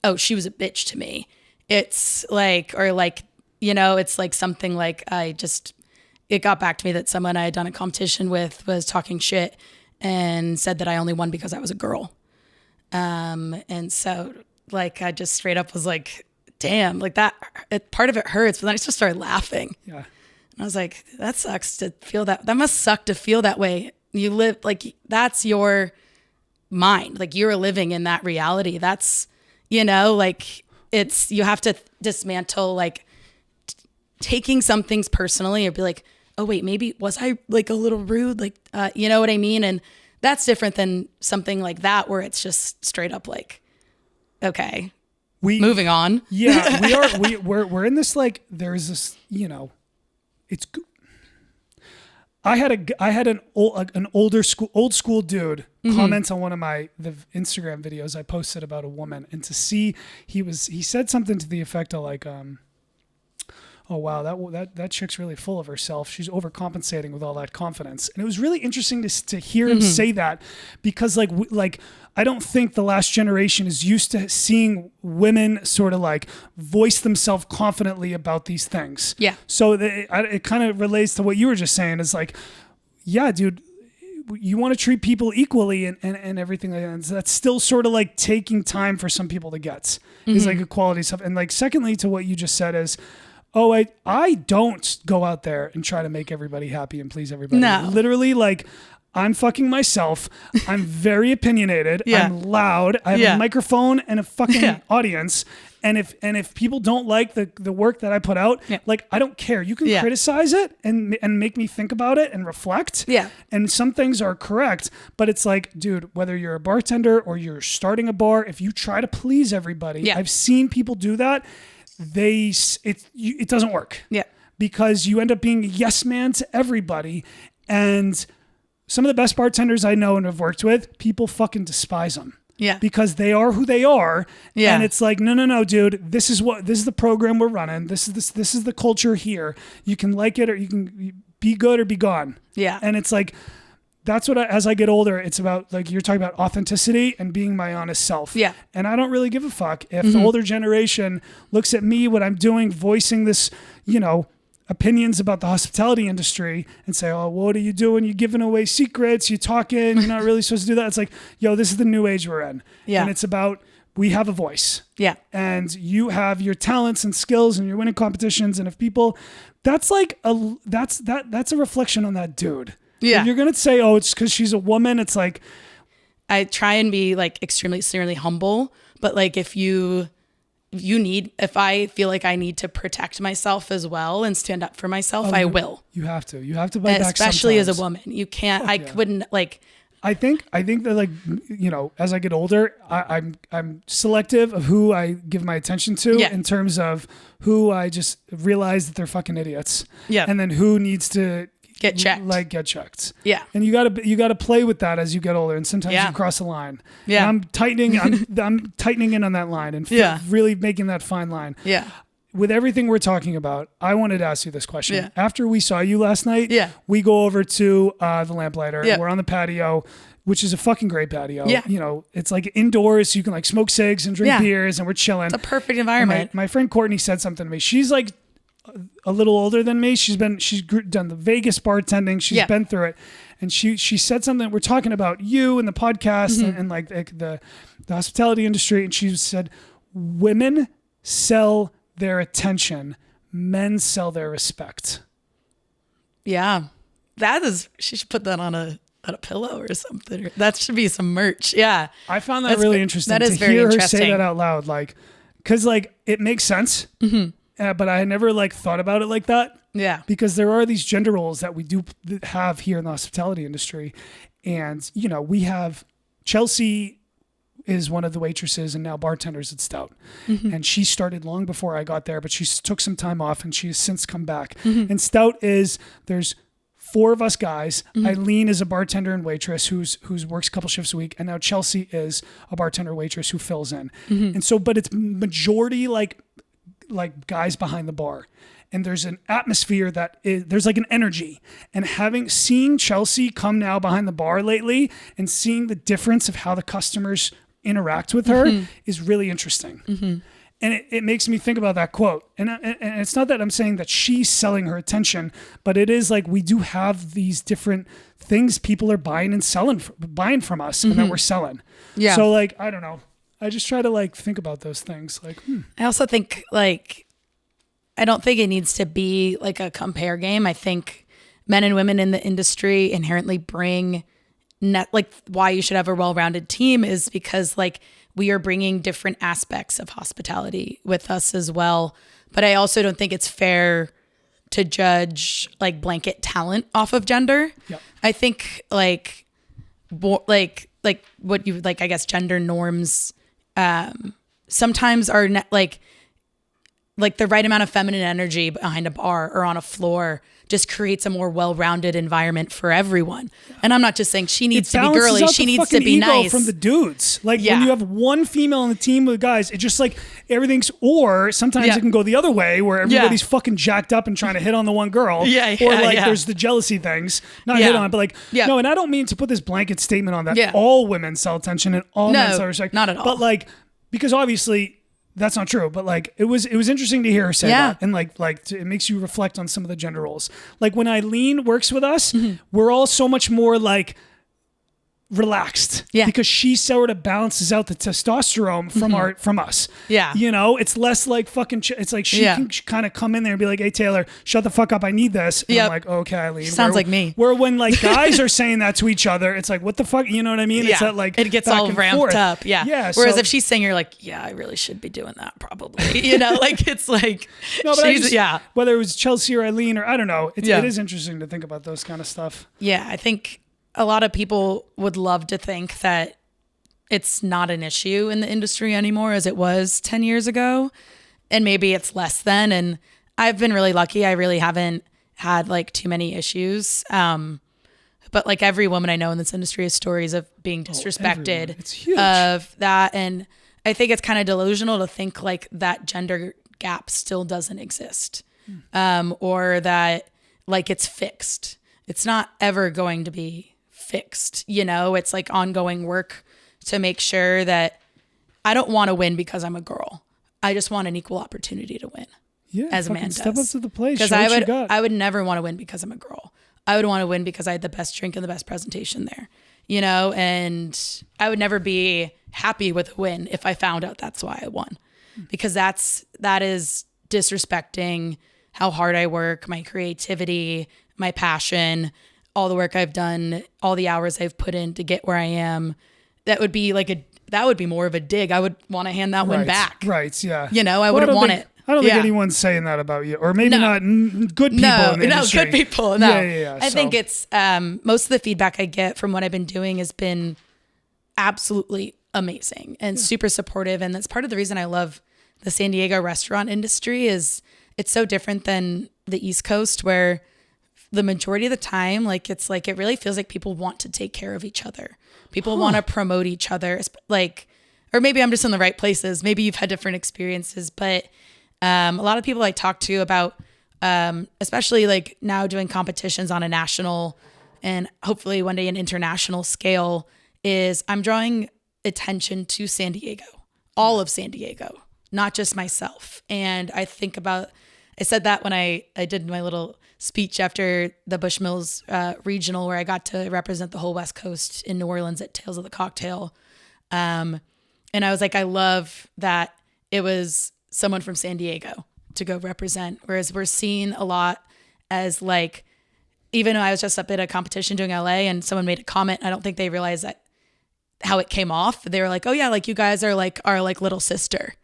oh, she was a bitch to me. It's like, it's like something like it got back to me that someone I had done a competition with was talking shit and said that I only won because I was a girl. And so like, I just straight up was like, damn, like part of it hurts, but then I just started laughing. Yeah. And I was like, that sucks to feel that. That must suck to feel that way. You live, like, that's your mind. Like, you're living in that reality. That's, you have to dismantle, like, taking some things personally or be like, oh, wait, maybe was I, like, a little rude? Like, you know what I mean? And that's different than something like that where it's just straight up like, okay, moving on. Yeah, we're in this, like, there's this, it's. I had an old school dude comment on one of the Instagram videos I posted about a woman, and to see he said something to the effect of like, oh wow, that chick's really full of herself. She's overcompensating with all that confidence. And it was really interesting to hear him say that, because like I don't think the last generation is used to seeing women sort of like voice themselves confidently about these things. Yeah. So it kind of relates to what you were just saying. Is like, yeah, dude, you want to treat people equally and everything like that. And that's still sort of like taking time for some people to get. Is like a quality stuff. And like, secondly to what you just said is, oh, I don't go out there and try to make everybody happy and please everybody. No. Literally, like, I'm fucking myself. I'm very opinionated. Yeah. I'm loud. I have a microphone and a fucking audience. And if people don't like the work that I put out, like, I don't care. You can criticize it and make me think about it and reflect. Yeah. And some things are correct, but it's like, dude, whether you're a bartender or you're starting a bar, if you try to please everybody, I've seen people do that. It doesn't work. Yeah. Because you end up being a yes man to everybody. And some of the best bartenders I know and have worked with, people fucking despise them. Yeah. Because they are who they are. Yeah. And it's like, no, dude, this is the program we're running. This is the culture here. You can like it or you can be good or be gone. Yeah. And it's like, that's what as I get older, it's about, like, you're talking about authenticity and being my honest self. Yeah. And I don't really give a fuck if the older generation looks at me, what I'm doing, voicing this, opinions about the hospitality industry and say, oh, what are you doing? You're giving away secrets. You're talking. You're not really supposed to do that. It's like, yo, this is the new age we're in. Yeah. And it's about, we have a voice. Yeah. And you have your talents and skills and you're winning competitions. And if people, that's like that's a reflection on that dude. Yeah. If you're going to say, oh, it's because she's a woman, it's like, I try and be like extremely humble, but like if I feel like I need to protect myself as well and stand up for myself, I will. You have to bite back especially sometimes. as a woman. You can't, wouldn't like, I think that like, as I get older, I'm selective of who I give my attention to in terms of who I just realize that they're fucking idiots. Yeah. And then who needs to get checked. Yeah. And you gotta play with that as you get older. And sometimes you cross a line. Yeah. And I'm tightening in on that line and really making that fine line. Yeah. With everything we're talking about, I wanted to ask you this question. Yeah. After we saw you last night, we go over to the Lamplighter. Yeah. We're on the patio, which is a fucking great patio. Yeah. It's like indoors, so you can like smoke cigs and drink beers, and we're chilling. It's a perfect environment. My friend Courtney said something to me. She's like a little older than me. She's done the Vegas bartending. She's been through it. And she said something. We're talking about you and the podcast and like the hospitality industry. And she said, women sell their attention, men sell their respect. Yeah. She should put that on a pillow or something. That should be some merch. Yeah. I found that really interesting. That is very interesting. Her say that out loud. Like, cause like it makes sense, but I never like thought about it like that. Yeah. Because there are these gender roles that we do have here in the hospitality industry. And, we have Chelsea is one of the waitresses and now bartenders at Stout. And she started long before I got there, but she took some time off and she has since come back. And Stout there's 4 of us guys. Eileen is a bartender and waitress who's works a couple shifts a week. And now Chelsea is a bartender waitress who fills in. And so, but it's majority like guys behind the bar. And there's an atmosphere there's like an energy, and seeing Chelsea come now behind the bar lately and seeing the difference of how the customers interact with her is really interesting. And it makes me think about that quote. And it's not that I'm saying that she's selling her attention, but it is like we do have these different things people are buying from us and that we're selling. Yeah. So like, I don't know. I just try to like think about those things. Like, I also think like, I don't think it needs to be like a compare game. I think men and women in the industry inherently bring like why you should have a well-rounded team is because like we are bringing different aspects of hospitality with us as well. But I also don't think it's fair to judge like blanket talent off of gender. Yep. I think like what you like, I guess gender norms sometimes are like the right amount of feminine energy behind a bar or on a floor just creates a more well-rounded environment for everyone. And I'm not just saying she needs to be girly. She needs to be nice. From the dudes. Like when you have one female on the team with guys, it just like everything's, or sometimes it can go the other way where everybody's fucking jacked up and trying to hit on the one girl. Or like there's the jealousy things. Not hit on, but like, no, and I don't mean to put this blanket statement on that all women sell attention and all men sell respect. Not at all. But like, because obviously that's not true, but like it was interesting to hear her say that, and it makes you reflect on some of the gender roles. Like when Eileen works with us, we're all so much more like relaxed, because she sort of balances out the testosterone from us. Yeah, it's less like fucking. It's like she can kind of come in there and be like, "Hey Taylor, shut the fuck up, I need this." And I'm like, "Okay, Eileen." Sounds like me. Where when like guys are saying that to each other, it's like, "What the fuck?" You know what I mean? Yeah. It's that like it gets all ramped up. Yeah. Whereas if she's saying, you're like, "Yeah, I really should be doing that, probably." Like it's like no, but whether it was Chelsea or Eileen or I don't know, it is interesting to think about those kind of stuff. Yeah, I think a lot of people would love to think that it's not an issue in the industry anymore as it was 10 years ago. And maybe it's less then. And I've been really lucky. I really haven't had like too many issues. But like every woman I know in this industry has stories of being disrespected, it's huge. Of that. And I think it's kind of delusional to think like that gender gap still doesn't exist. Or that like it's fixed. It's not ever going to be fixed. It's like ongoing work to make sure that I don't want to win because I'm a girl. I just want an equal opportunity to win. Yeah, as a man does. Step up to the plate. Because I would never want to win because I'm a girl. I would want to win because I had the best drink and the best presentation there. And I would never be happy with a win if I found out that's why I won. Because that is disrespecting how hard I work, my creativity, my passion, all the work I've done, all the hours I've put in to get where I am. That would be more of a dig. I would want to hand that one back. Right. Yeah. I wouldn't want it. I don't think anyone's saying that about you, or maybe not good people in the industry. Good people. No, yeah. I think it's most of the feedback I get from what I've been doing has been absolutely amazing and super supportive, and that's part of the reason I love the San Diego restaurant industry. Is it's so different than the East Coast, where the majority of the time, like it's like it really feels like people want to take care of each other. People want to promote each other, like, or maybe I'm just in the right places. Maybe you've had different experiences, but a lot of people I talk to about, especially like now doing competitions on a national and hopefully one day an international scale, is I'm drawing attention to San Diego, all of San Diego, not just myself. And I think about, I said that when I did my little speech after the Bushmills regional, where I got to represent the whole West Coast in New Orleans at Tales of the Cocktail. And I was like, I love that it was someone from San Diego to go represent, whereas we're seen a lot as like, even though I was just up at a competition doing LA and someone made a comment, I don't think they realized that how it came off. They were like, oh yeah, like you guys are like our like little sister.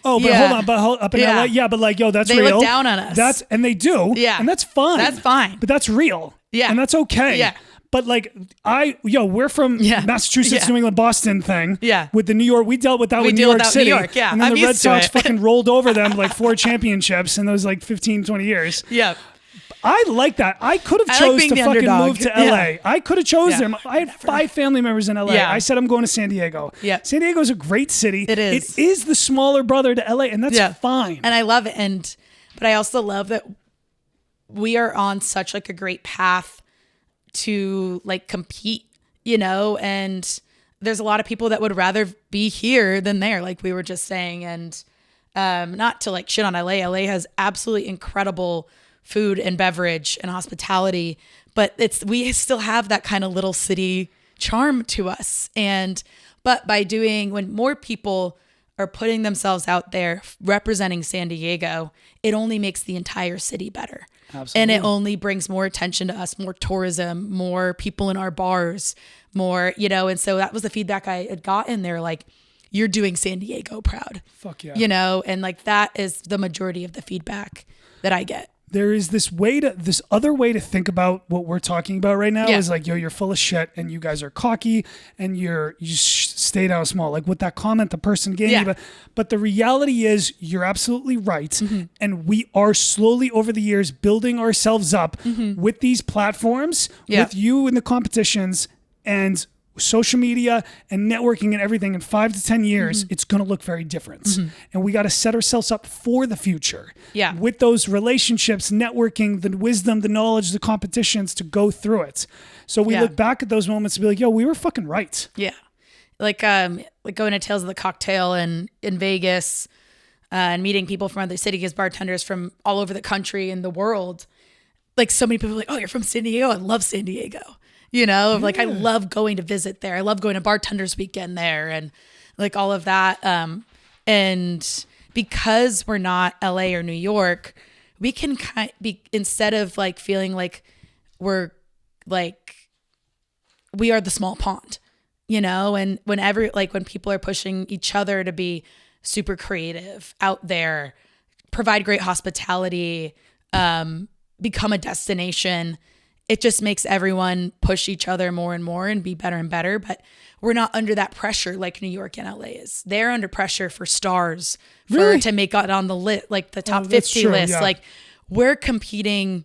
Oh, but hold on, up in LA, but like, yo, that's they real. They look down on us. And they do. Yeah. And that's fine. That's fine. But that's real. Yeah. And that's okay. Yeah. But like, we're from Massachusetts, New England, Boston thing. Yeah. With the New York, we dealt with that with New York City. And then I'm the Red Sox fucking rolled over them like 4 championships in those like 15, 20 years. Yeah. I like that. I could have chose to fucking move to LA. Yeah. I could have chose them. I had 5 family members in LA. I said I'm going to San Diego. Yeah. San Diego is a great city. It is. It is the smaller brother to LA, and that's fine. And I love it. But I also love that we are on such like a great path to like compete, you know, and there's a lot of people that would rather be here than there, like we were just saying. And not to like shit on LA. LA has absolutely incredible food and beverage and hospitality, but we still have that kind of little city charm to us. But by when more people are putting themselves out there representing San Diego, it only makes the entire city better. Absolutely. And it only brings more attention to us, more tourism, more people in our bars, more, you know, and so that was the feedback I had gotten there. Like, you're doing San Diego proud. Fuck yeah. You know, and like that is the majority of the feedback that I get. There is this other way to think about what we're talking about right now is like, yo, you're full of shit and you guys are cocky and you stay down small. Like with that comment the person gave me. But the reality is you're absolutely right. Mm-hmm. And we are slowly over the years building ourselves up with these platforms, with you in the competitions and social media and networking and everything. In 5 to 10 years, it's going to look very different. And we got to set ourselves up for the future. Yeah. With those relationships, networking, the wisdom, the knowledge, the competitions to go through it. So we look back at those moments and be like, yo, we were fucking right. Yeah. Like going to Tales of the Cocktail and in Vegas and meeting people from other cities as bartenders from all over the country and the world. Like so many people are like, oh, you're from San Diego. I love San Diego. You know, like I love going to visit there. I love going to Bartender's Weekend there and like all of that. And because we're not LA or New York, we can instead of like feeling like we're like, we are the small pond, you know, and when people are pushing each other to be super creative out there, provide great hospitality, become a destination, it just makes everyone push each other more and more and be better and better. But we're not under that pressure like New York and LA is. They're under pressure for stars to make it on the list, like the top 50 list. Yeah. Like we're competing,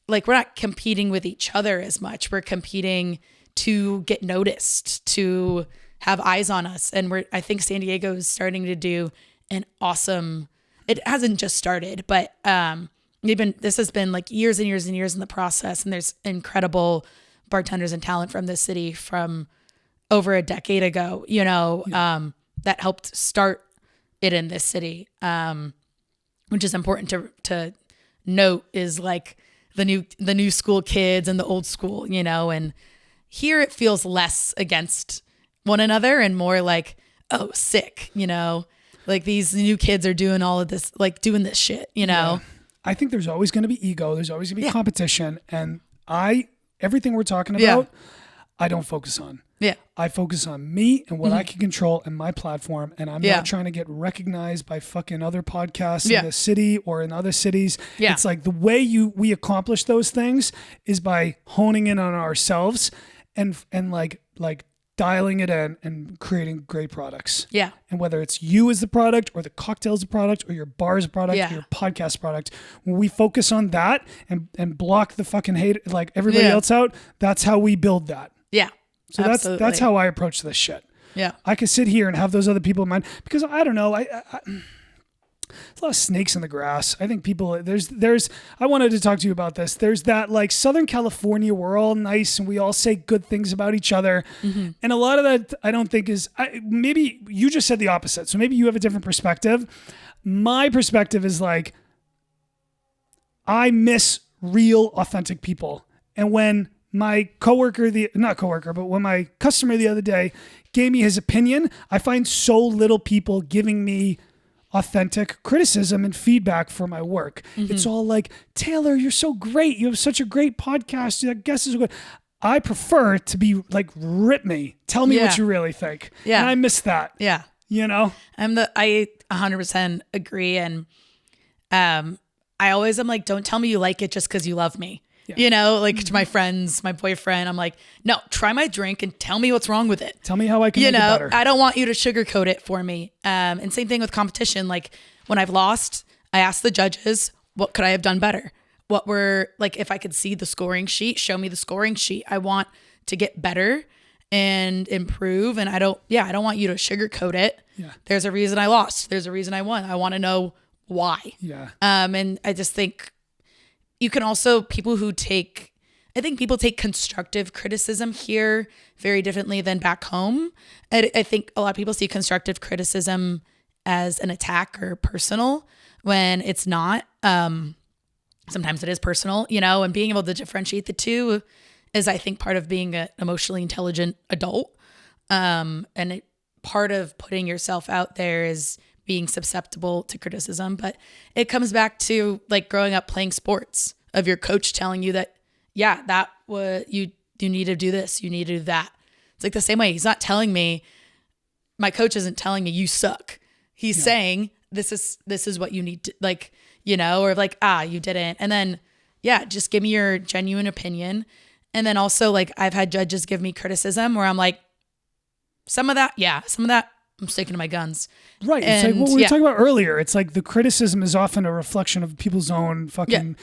like we're not competing with each other as much. We're competing to get noticed, to have eyes on us. And I think San Diego is starting to do an awesome, it hasn't just started, but this has been like years and years and years in the process. And there's incredible bartenders and talent from this city from over a decade ago, you know, that helped start it in this city, which is important to note is like the new school kids and the old school, you know, and here it feels less against one another and more like, oh, sick, you know, like these new kids are doing all of this, like doing this shit, you know? Yeah. I think there's always going to be ego. There's always going to be competition. And everything we're talking about, I don't focus on. Yeah. I focus on me and what I can control and my platform. And I'm not trying to get recognized by fucking other podcasts in the city or in other cities. Yeah. It's like the way we accomplish those things is by honing in on ourselves and like dialing it in and creating great products. Yeah. And whether it's you as the product or the cocktail's a product or your bar is a product or your podcast product, when we focus on that and block the fucking hate, like everybody else out, that's how we build that. Yeah. So that's how I approach this shit. Yeah. I could sit here and have those other people in mind because I don't know. There's a lot of snakes in the grass. I think people, I wanted to talk to you about this. There's that like Southern California, we're all nice and we all say good things about each other. Mm-hmm. And a lot of that I don't think is, maybe you just said the opposite. So maybe you have a different perspective. My perspective is like, I miss real authentic people. And when my when my customer the other day gave me his opinion, I find so little people giving me authentic criticism and feedback for my work. Mm-hmm. It's all like, Taylor, you're so great. You have such a great podcast. Your guests are so good. I prefer to be like, rip me. Tell me what you really think. Yeah. And I miss that. Yeah. You know? I 100% agree. And I always am like, don't tell me you like it just because you love me. Yeah. You know, like to my friends, my boyfriend, I'm like, no, try my drink and tell me what's wrong with it. Tell me how I can make it better. I don't want you to sugarcoat it for me. And same thing with competition. Like when I've lost, I ask the judges, what could I have done better? What were like, if I could see the scoring sheet, show me the scoring sheet. I want to get better and improve. And I don't want you to sugarcoat it. Yeah. There's a reason I lost. There's a reason I won. I want to know why. Yeah. And I just think, you can also, people take constructive criticism here very differently than back home. I think a lot of people see constructive criticism as an attack or personal when it's not. Sometimes it is personal, you know, and being able to differentiate the two is, I think, part of being an emotionally intelligent adult. Part of putting yourself out there is being susceptible to criticism, but it comes back to like growing up playing sports, of your coach telling you that, that you need to do this, you need to do that. It's like the same way. He's not telling me, my coach isn't telling me you suck. He's saying this is what you need to, like, you know, or like, you didn't. And then, just give me your genuine opinion. And then also like I've had judges give me criticism where I'm like, some of that, I'm sticking to my guns. Right. It's like what we were talking about earlier. It's like the criticism is often a reflection of people's own fucking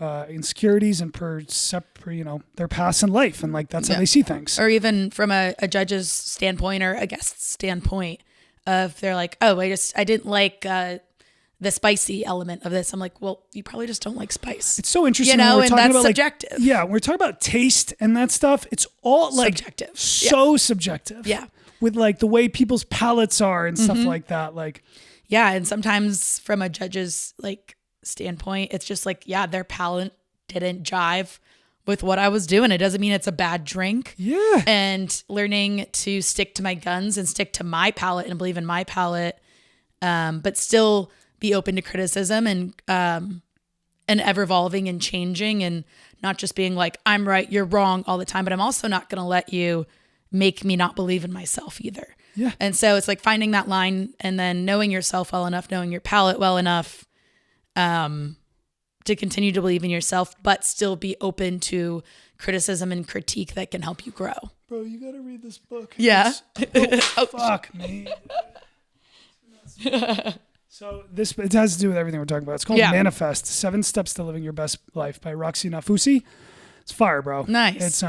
insecurities and their past in life. And like, that's how they see things. Or even from a judge's standpoint or a guest's standpoint of they're like, oh, I didn't like the spicy element of this. I'm like, well, you probably just don't like spice. It's so interesting. You know, and that's subjective. Like, we're talking about taste and that stuff. It's all like subjective. So subjective. Yeah. With like the way people's palates are and stuff like that. Like, and sometimes from a judge's like standpoint, it's just like, their palate didn't jive with what I was doing. It doesn't mean it's a bad drink. Yeah. And learning to stick to my guns and stick to my palate and believe in my palate, but still be open to criticism and ever evolving and changing and not just being like, I'm right, you're wrong all the time, but I'm also not going to let you make me not believe in myself either. Yeah. And so it's like finding that line and then knowing yourself well enough, knowing your palate well enough, to continue to believe in yourself, but still be open to criticism and critique that can help you grow. Bro, you got to read this book. Yeah. Fuck me. So it has to do with everything we're talking about. It's called Manifest: 7 Steps to Living Your Best Life by Roxy Nafusi. It's fire, bro. Nice. It's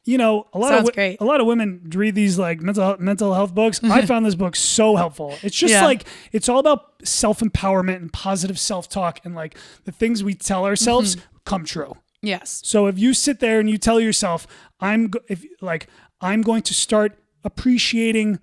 you know, a lot of women read these like mental health books. I found this book so helpful. It's just like, it's all about self-empowerment and positive self-talk and like the things we tell ourselves come true. Yes. So if you sit there and you tell yourself, I'm going to start appreciating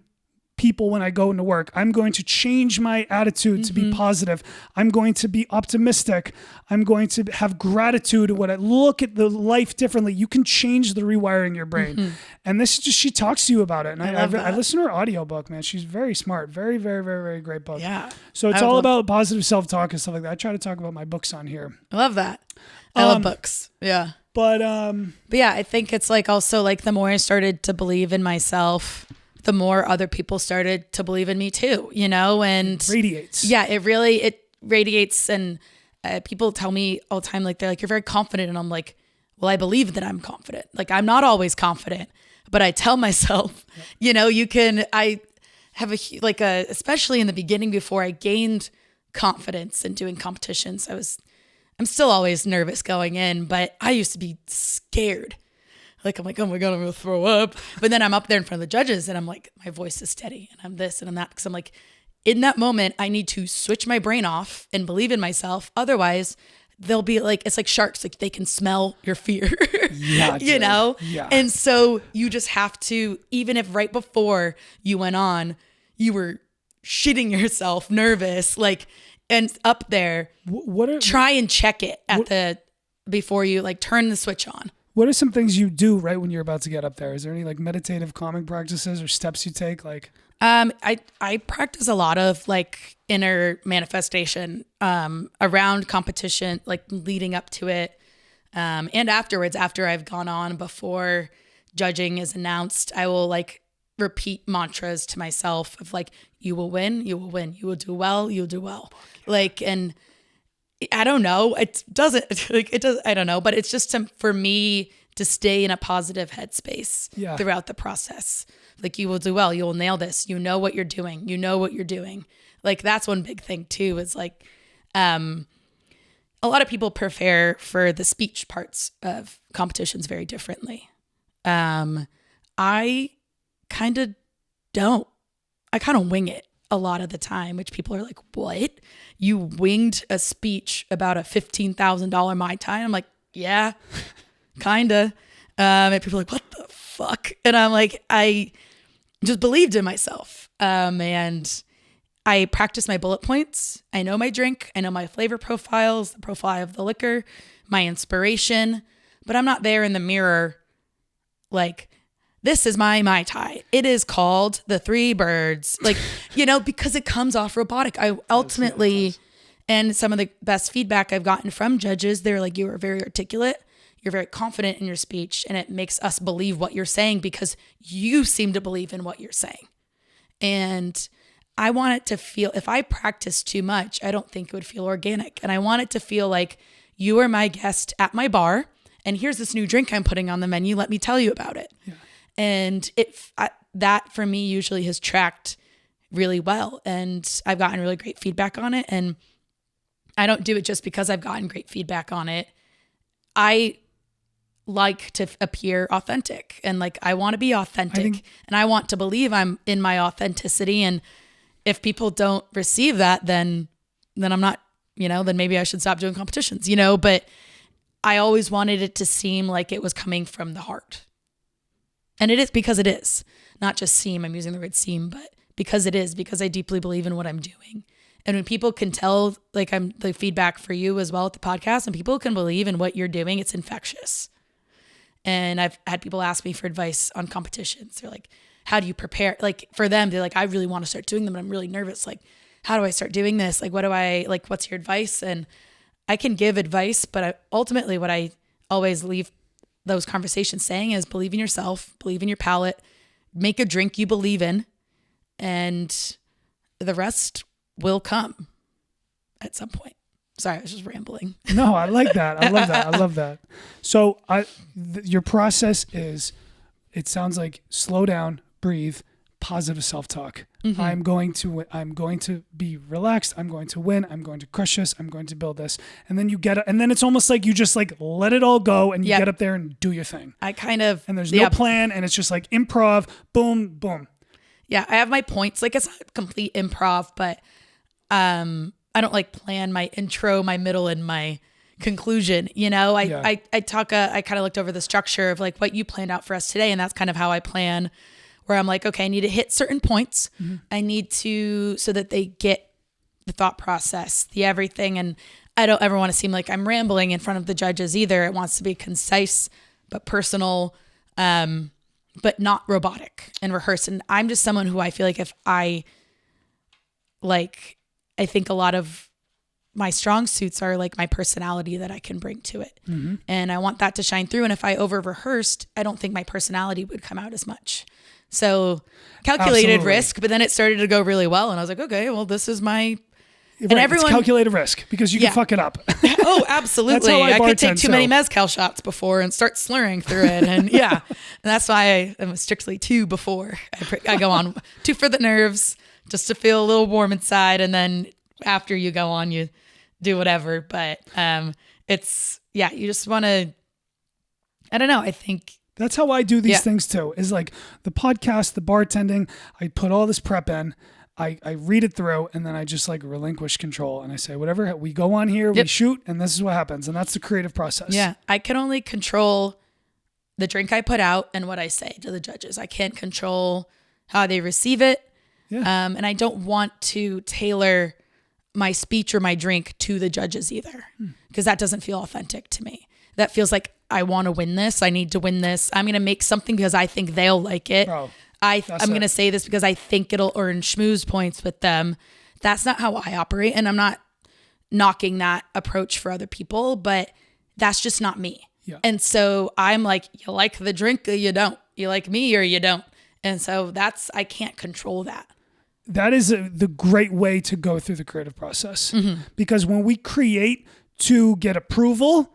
people when I go into work. I'm going to change my attitude to be positive. I'm going to be optimistic. I'm going to have gratitude when I look at the life differently. You can change the rewiring your brain. And this is just, she talks to you about it. And I listened to her audiobook, man. She's very smart. Very, very, very, very great book. Yeah. So it's all about positive self-talk and stuff like that. I try to talk about my books on here. I love that. I love books. Yeah. But yeah, I think it's like also like the more I started to believe in myself, the more other people started to believe in me too, you know, and it radiates. Yeah, it radiates. And people tell me all the time, like, they're like, you're very confident. And I'm like, well, I believe that I'm confident. Like, I'm not always confident, but I tell myself, you know, I have especially in the beginning before I gained confidence in doing competitions, I'm still always nervous going in, but I used to be scared. Like, I'm like, oh my God, I'm going to throw up. But then I'm up there in front of the judges and I'm like, my voice is steady and I'm this and I'm that. Because I'm like, in that moment, I need to switch my brain off and believe in myself. Otherwise, they'll be like, it's like sharks, like they can smell your fear, yeah, you know? Yeah. And so you just have to, even if right before you went on, you were shitting yourself, nervous, like, and up there, try and check it before you like turn the switch on. What are some things you do right when you're about to get up there? Is there any like meditative calming practices or steps you take? Like, I practice a lot of like inner manifestation, around competition, like leading up to it. And afterwards, after I've gone on, before judging is announced, I will like repeat mantras to myself of like, you will win, you will win, you will do well, you'll do well. Like, and I don't know, I don't know, but it's just for me to stay in a positive headspace throughout the process. Like, you will do well, you will nail this. You know what you're doing. You know what you're doing. Like, that's one big thing too, is like, a lot of people prepare for the speech parts of competitions very differently. I kind of don't. I kind of wing it a lot of the time, which people are like, what? You winged a speech about a $15,000 Mai Tai? I'm like, yeah, kind of. And people are like, what the fuck? And I'm like, I just believed in myself. And I practice my bullet points. I know my drink. I know my flavor profiles, the profile of the liquor, my inspiration, but I'm not there in the mirror like, this is my Mai Tai. It is called the Three Birds. Like, you know, because it comes off robotic. I ultimately, and some of the best feedback I've gotten from judges, they're like, you are very articulate. You're very confident in your speech, and it makes us believe what you're saying because you seem to believe in what you're saying. And I want it to feel, if I practice too much, I don't think it would feel organic. And I want it to feel like you are my guest at my bar, and here's this new drink I'm putting on the menu. Let me tell you about it. Yeah. And that for me usually has tracked really well. And I've gotten really great feedback on it. And I don't do it just because I've gotten great feedback on it. I like to appear authentic, and like, I want to be authentic, and I want to believe I'm in my authenticity. And if people don't receive that, then I'm not, you know, then maybe I should stop doing competitions, you know, but I always wanted it to seem like it was coming from the heart. And it is, because it is not just seem, I'm using the word seem, but because it is, because I deeply believe in what I'm doing. And when people can tell, like, I'm the feedback for you as well at the podcast, and people can believe in what you're doing, it's infectious. And I've had people ask me for advice on competitions. They're like, how do you prepare? Like, for them, they're like, I really want to start doing them, but I'm really nervous. Like, how do I start doing this? Like, what's your advice? And I can give advice, but ultimately what I always leave those conversations saying is, believe in yourself, believe in your palate, make a drink you believe in, and the rest will come at some point. Sorry, I was just rambling. No, I like that. I love that. So your process is, it sounds like slow down, breathe, positive self-talk. Mm-hmm. I'm going to be relaxed. I'm going to win. I'm going to crush this. I'm going to build this. And then and then it's almost like you just like let it all go and you get up there and do your thing. And there's no plan, and it's just like improv, boom, boom. Yeah, I have my points. Like, it's not complete improv, but I don't like plan my intro, my middle, and my conclusion. You know, I kind of looked over the structure of like what you planned out for us today, and that's kind of how I plan, where I'm like, okay, I need to hit certain points. Mm-hmm. I need to, so that they get the thought process, the everything. And I don't ever want to seem like I'm rambling in front of the judges either. It wants to be concise, but personal, but not robotic and rehearsed. And I'm just someone who I feel like I think a lot of my strong suits are like my personality that I can bring to it. And I want that to shine through. And if I over rehearsed, I don't think my personality would come out as much. So calculated risk, but then it started to go really well. And I was like, okay, well, this is my, and everyone, it's calculated risk because you can fuck it up. Oh, absolutely. I could take too many mezcal shots before and start slurring through it. And and that's why I'm strictly 2 before I go on. 2 for the nerves, just to feel a little warm inside. And then after you go on, you do whatever. But it's, you just want to, I don't know. I think that's how I do these things too, is like the podcast, the bartending, I put all this prep in. I read it through, and then I just like relinquish control, and I say, whatever, we go on here, we shoot, and this is what happens. And that's the creative process. Yeah. I can only control the drink I put out and what I say to the judges. I can't control how they receive it. Yeah. And I don't want to tailor my speech or my drink to the judges either, because that doesn't feel authentic to me. That feels like I want to win this. I need to win this. I'm going to make something because I think they'll like it. Bro. I'm going to say this because I think it'll earn schmooze points with them. That's not how I operate. And I'm not knocking that approach for other people, but that's just not me. Yeah. And so I'm like, you like the drink or you don't. You like me or you don't. And so I can't control that. That is the great way to go through the creative process. Because when we create to get approval,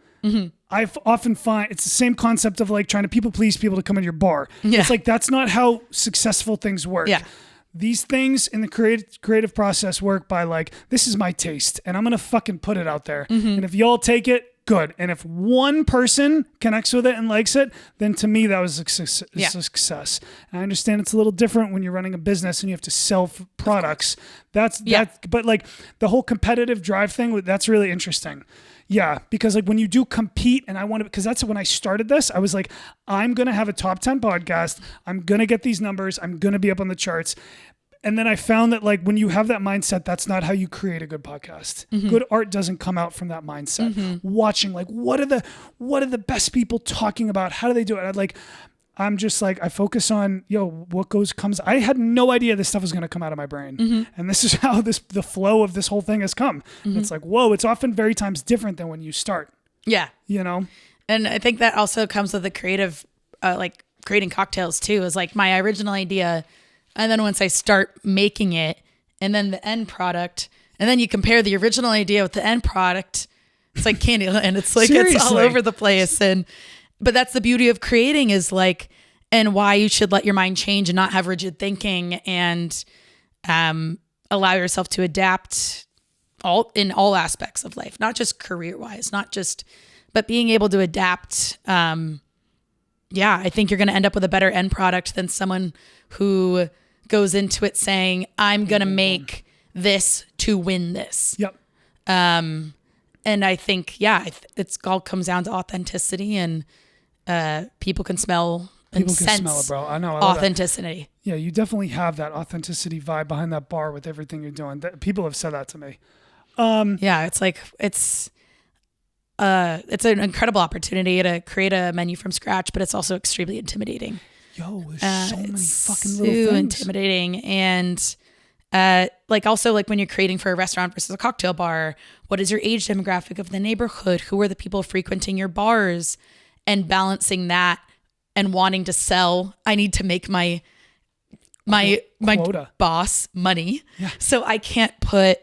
I often find it's the same concept of like trying to people please people to come in your bar. Yeah. It's like, that's not how successful things work. Yeah. These things in the creative process work by like, this is my taste and I'm going to fucking put it out there. And if y'all take it, good. And if one person connects with it and likes it, then to me, that was a success. And I understand it's a little different when you're running a business and you have to sell products. But like the whole competitive drive thing, that's really interesting. Yeah, because like when you do compete, and because that's when I started this, I was like, I'm going to have a top 10 podcast. I'm going to get these numbers. I'm going to be up on the charts. And then I found that like when you have that mindset, that's not how you create a good podcast. Good art doesn't come out from that mindset. Watching like, what are the best people talking about? How do they do it? I'm just like, I focus on, what comes. I had no idea this stuff was going to come out of my brain. And this is how the flow of this whole thing has come. It's like, whoa, it's often very times different than when you start. Yeah. And I think that also comes with the creative, like creating cocktails too, is like my original idea. And then once I start making it and then the end product, and then you compare the original idea with the end product, it's like Candyland. It's like, Seriously. It's all over the place. But that's the beauty of creating is like, and why you should let your mind change and not have rigid thinking and allow yourself to adapt in all aspects of life, not just career wise, but being able to adapt. I think you're going to end up with a better end product than someone who goes into it saying, I'm going to make this to win this. Yep. And I think, it's all comes down to authenticity and people can smell and sense smell it, bro. I know. Authenticity. Yeah, you definitely have that authenticity vibe behind that bar with everything you're doing. People have said that to me. It's like, it's an incredible opportunity to create a menu from scratch, but it's also extremely intimidating. There's so many fucking little things. So intimidating. And also like when you're creating for a restaurant versus a cocktail bar, what is your age demographic of the neighborhood? Who are the people frequenting your bars? And balancing that and wanting to sell. I need to make my boss money. Yeah. So I can't put,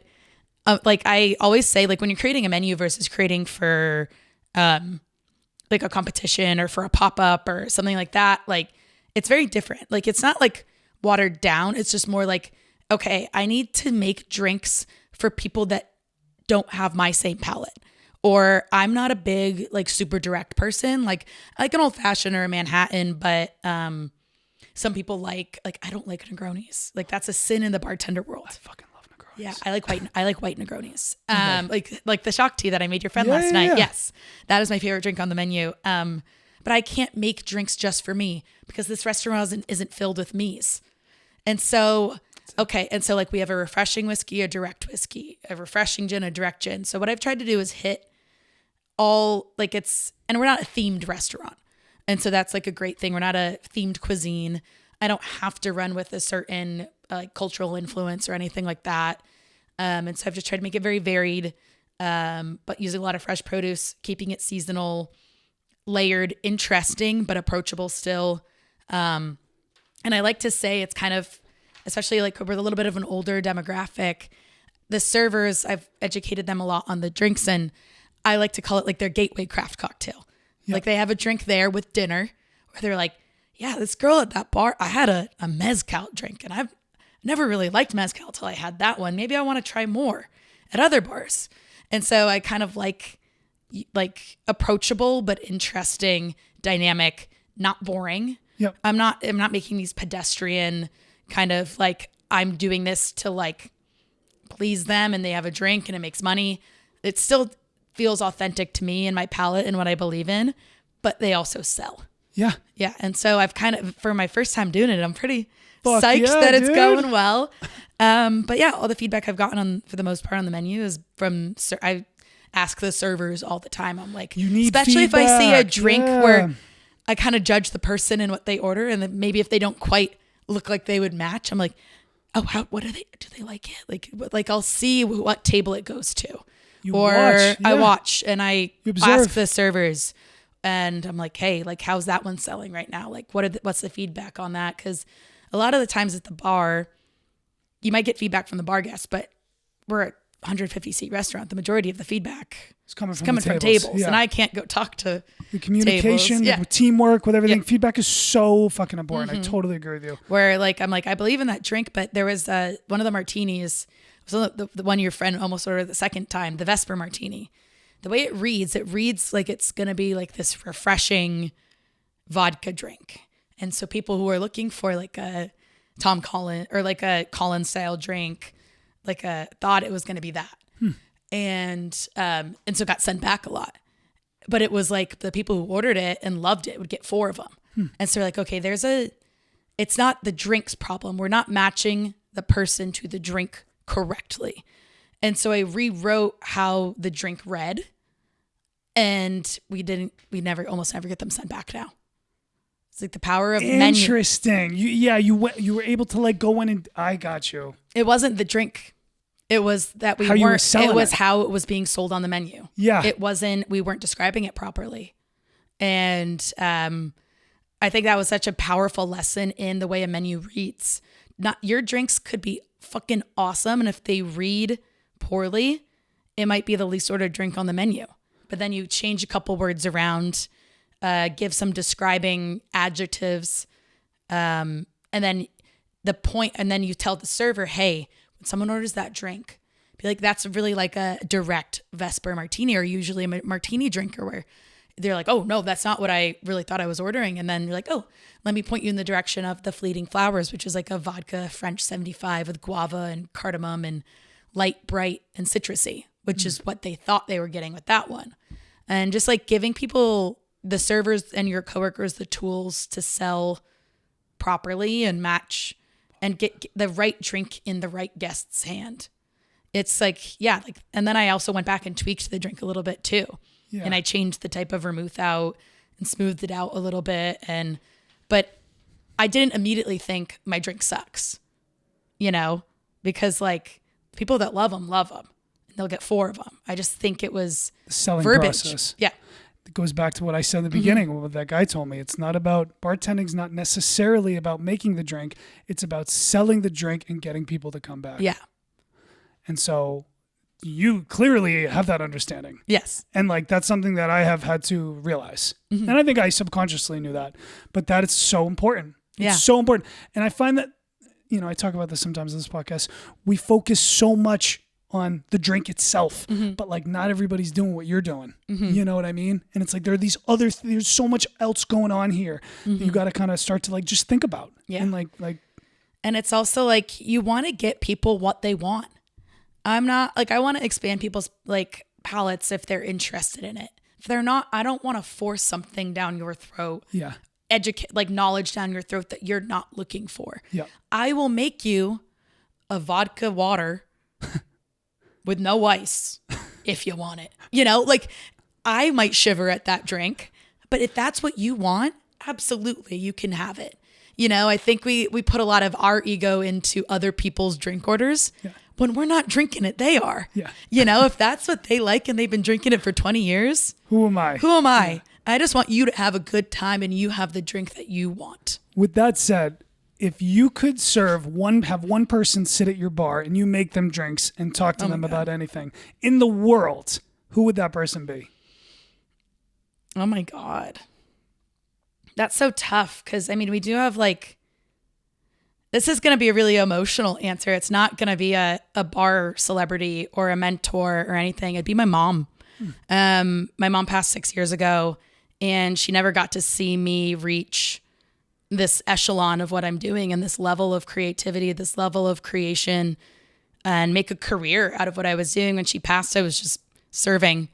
I always say, like when you're creating a menu versus creating for like a competition or for a pop-up or something like that, like it's very different. Like it's not like watered down. It's just more like, okay, I need to make drinks for people that don't have my same palate. Or I'm not a big, like super direct person. Like I like an old fashioned or a Manhattan, but some people like I don't like Negronis. Like that's a sin in the bartender world. I fucking love Negronis. Yeah, I like white Negronis. Like the shock tea that I made your friend last night. Yeah. Yes, that is my favorite drink on the menu. But I can't make drinks just for me because this restaurant isn't filled with me's. And so, like we have a refreshing whiskey, a direct whiskey, a refreshing gin, a direct gin. So what I've tried to do is hit all and we're not a themed restaurant. And so that's like a great thing. We're not a themed cuisine. I don't have to run with a certain cultural influence or anything like that. And so I've just tried to make it very varied. but using a lot of fresh produce, keeping it seasonal, layered, interesting, but approachable still. And I like to say it's kind of, especially like we're a little bit of an older demographic, the servers, I've educated them a lot on the drinks, and I like to call it like their gateway craft cocktail. Yep. Like they have a drink there with dinner where they're like, yeah, this girl at that bar, I had a mezcal drink, and I've never really liked mezcal till I had that one. Maybe I want to try more at other bars. And so I kind of like approachable, but interesting, dynamic, not boring. Yep. I'm not making these pedestrian kind of like, I'm doing this to like please them and they have a drink and it makes money. It still feels authentic to me and my palate and what I believe in, but they also sell. Yeah. Yeah. And so I've kind of, for my first time doing it, I'm pretty psyched that it's going well. But yeah, all the feedback I've gotten on, for the most part on the menu is from, I ask the servers all the time. I'm like, you need especially feedback. If I see a drink where I kind of judge the person and what they order, and then maybe if they don't quite look like they would match, I'm like, oh, what do they like it? Like I'll see what table it goes to. I watch and I ask the servers, and I'm like, hey, like, how's that one selling right now? Like, what's the feedback on that? Because a lot of the times at the bar, you might get feedback from the bar guests, but we're a 150 seat restaurant. The majority of the feedback is coming from tables. Yeah. And I can't go talk to the communication, the teamwork, with everything. Yeah. Feedback is so fucking important. Mm-hmm. I totally agree with you. Where like, I'm like, I believe in that drink, but there was one of the martinis, so the one your friend almost ordered the second time, the Vesper martini. The way it reads like it's going to be like this refreshing vodka drink. And so people who are looking for like a Tom Collins or like a Collins style drink, thought it was going to be that. And so it got sent back a lot, but it was like the people who ordered it and loved it would get 4 of them. And so they're like, okay, it's not the drink's problem. We're not matching the person to the drink correctly. And so I rewrote how the drink read, and we almost never get them sent back now. It's like the power of menu. Interesting. You were able to like go in and I got you. It wasn't the drink. It was that we weren't selling it. Was how it was being sold on the menu. Yeah. We weren't describing it properly. And I think that was such a powerful lesson in the way a menu reads. Not your drinks could be fucking awesome, and if they read poorly, it might be the least ordered drink on the menu. But then you change a couple words around, give some describing adjectives, and then you tell the server, hey, when someone orders that drink, be like, that's really like a direct Vesper martini, or usually a martini drinker, where they're like, oh no, that's not what I really thought I was ordering. And then you're like, oh, let me point you in the direction of the Fleeting Flowers, which is like a vodka French 75 with guava and cardamom and light, bright, and citrusy, which is what they thought they were getting with that one. And just like giving people, the servers and your coworkers, the tools to sell properly and match and get the right drink in the right guest's hand. It's like, and then I also went back and tweaked the drink a little bit too. Yeah. And I changed the type of vermouth out and smoothed it out a little bit. But I didn't immediately think my drink sucks, because like people that love them. And they'll get 4 of them. I just think it was the selling verbiage. Process. Yeah. It goes back to what I said in the beginning, what that guy told me. It's not about, bartending's not necessarily about making the drink. It's about selling the drink and getting people to come back. Yeah. And so you clearly have that understanding. Yes. And like, that's something that I have had to realize. And I think I subconsciously knew that, but that is so important. It's so important. And I find that, I talk about this sometimes in this podcast, we focus so much on the drink itself, but like not everybody's doing what you're doing. You know what I mean? And it's like, there are these other, there's so much else going on here that you got to kind of start to like, just think about. Yeah. And like, and it's also like, you want to get people what they want. I'm not like, I want to expand people's like palates if they're interested in it. If they're not, I don't want to force something down your throat. Yeah. Educate, like knowledge down your throat that you're not looking for. Yeah. I will make you a vodka water with no ice if you want it. Like I might shiver at that drink, but if that's what you want, absolutely you can have it. I think we put a lot of our ego into other people's drink orders. Yeah. When we're not drinking it, they are. Yeah. If that's what they like and they've been drinking it for 20 years. Who am I? Yeah. I just want you to have a good time and you have the drink that you want. With that said, if you could have one person sit at your bar and you make them drinks and talk to them about anything in the world, who would that person be? Oh my God. That's so tough. Cause we do have this is going to be a really emotional answer. It's not going to be a bar celebrity or a mentor or anything. It'd be my mom. My mom passed 6 years ago and she never got to see me reach this echelon of what I'm doing and this level of creativity, this level of creation, and make a career out of what I was doing. When she passed, I was just serving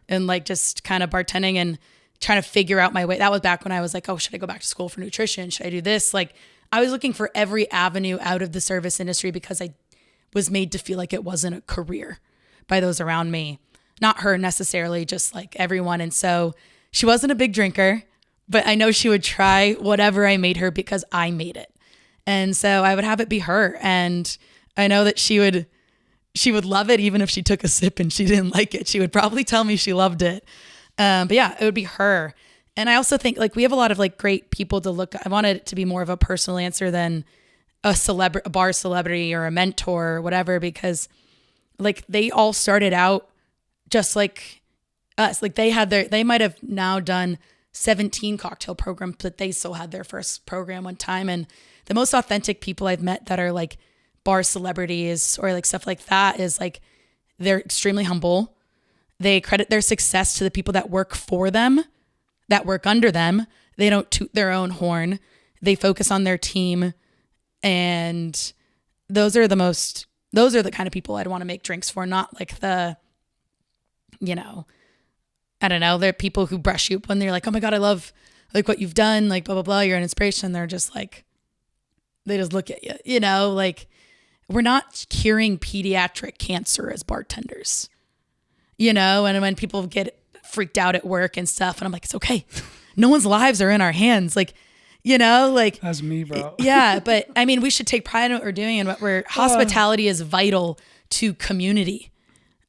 and just kind of bartending and trying to figure out my way. That was back when I was like, oh, should I go back to school for nutrition? Should I do this? I was looking for every avenue out of the service industry because I was made to feel like it wasn't a career by those around me. Not her necessarily, just everyone. And so she wasn't a big drinker, but I know she would try whatever I made her because I made it. And so I would have it be her. And I know that she would love it even if she took a sip and she didn't like it. She would probably tell me she loved it. But yeah, it would be her. And I also think we have a lot of great people to look at. I wanted it to be more of a personal answer than a bar celebrity or a mentor or whatever, because they all started out just like us. They might have now done 17 cocktail programs, but they still had their first program one time. And the most authentic people I've met that are bar celebrities or stuff like that is they're extremely humble. They credit their success to the people that work for them, that work under them. They don't toot their own horn. They focus on their team. And those are the kind of people I'd want to make drinks for, not I don't know. They're people who brush you up when they're oh my God, I love what you've done, blah, blah, blah. You're an inspiration. They're just they just look at you, we're not curing pediatric cancer as bartenders, and when people get freaked out at work and stuff, and I'm it's okay. No one's lives are in our hands. That's me, bro. Yeah. But we should take pride in what we're doing and hospitality is vital to community,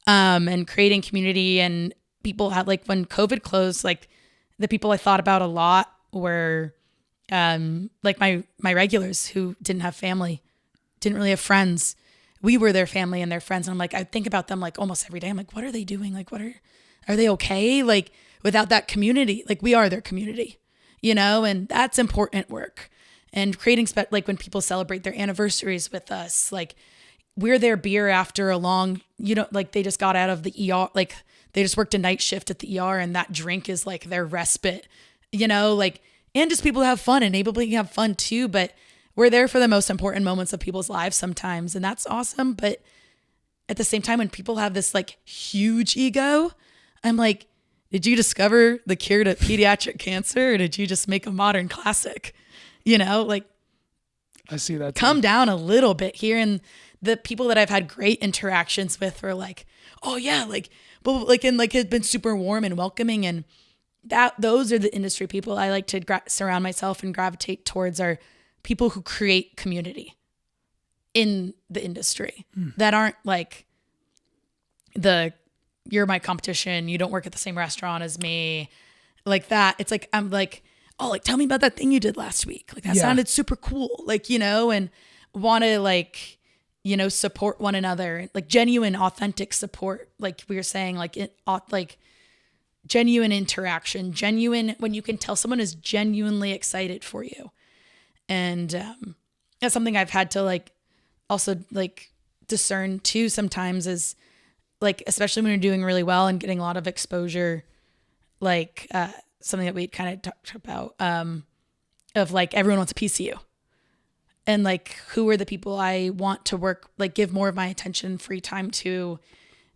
and creating community. And people have when COVID closed, the people I thought about a lot were, my regulars who didn't have family, didn't really have friends. We were their family and their friends. And I think about them almost every day. I'm what are they doing? Are they okay? Without that community, we are their community, and that's important work. And creating, when people celebrate their anniversaries with us, we're their beer after a long, they just got out of the ER, they just worked a night shift at the ER and that drink is their respite, and just people have fun and able to have fun too. But we're there for the most important moments of people's lives sometimes. And that's awesome. But at the same time, when people have this huge ego, I'm did you discover the cure to pediatric cancer or did you just make a modern classic? I see that. Come down a little bit here. And the people that I've had great interactions with were oh yeah, and has been super warm and welcoming. And those are the industry people I like to surround myself and gravitate towards, are people who create community in the industry that aren't you're my competition. You don't work at the same restaurant as me, that. It's I'm oh, tell me about that thing you did last week. That sounded super cool. And want to support one another, genuine, authentic support. We were saying, genuine interaction, genuine, when you can tell someone is genuinely excited for you. And that's something I've had to also discern too sometimes is especially when you're doing really well and getting a lot of exposure, something that we kind of talked about, of everyone wants a piece of you. And who are the people I want to work, give more of my attention, free time to?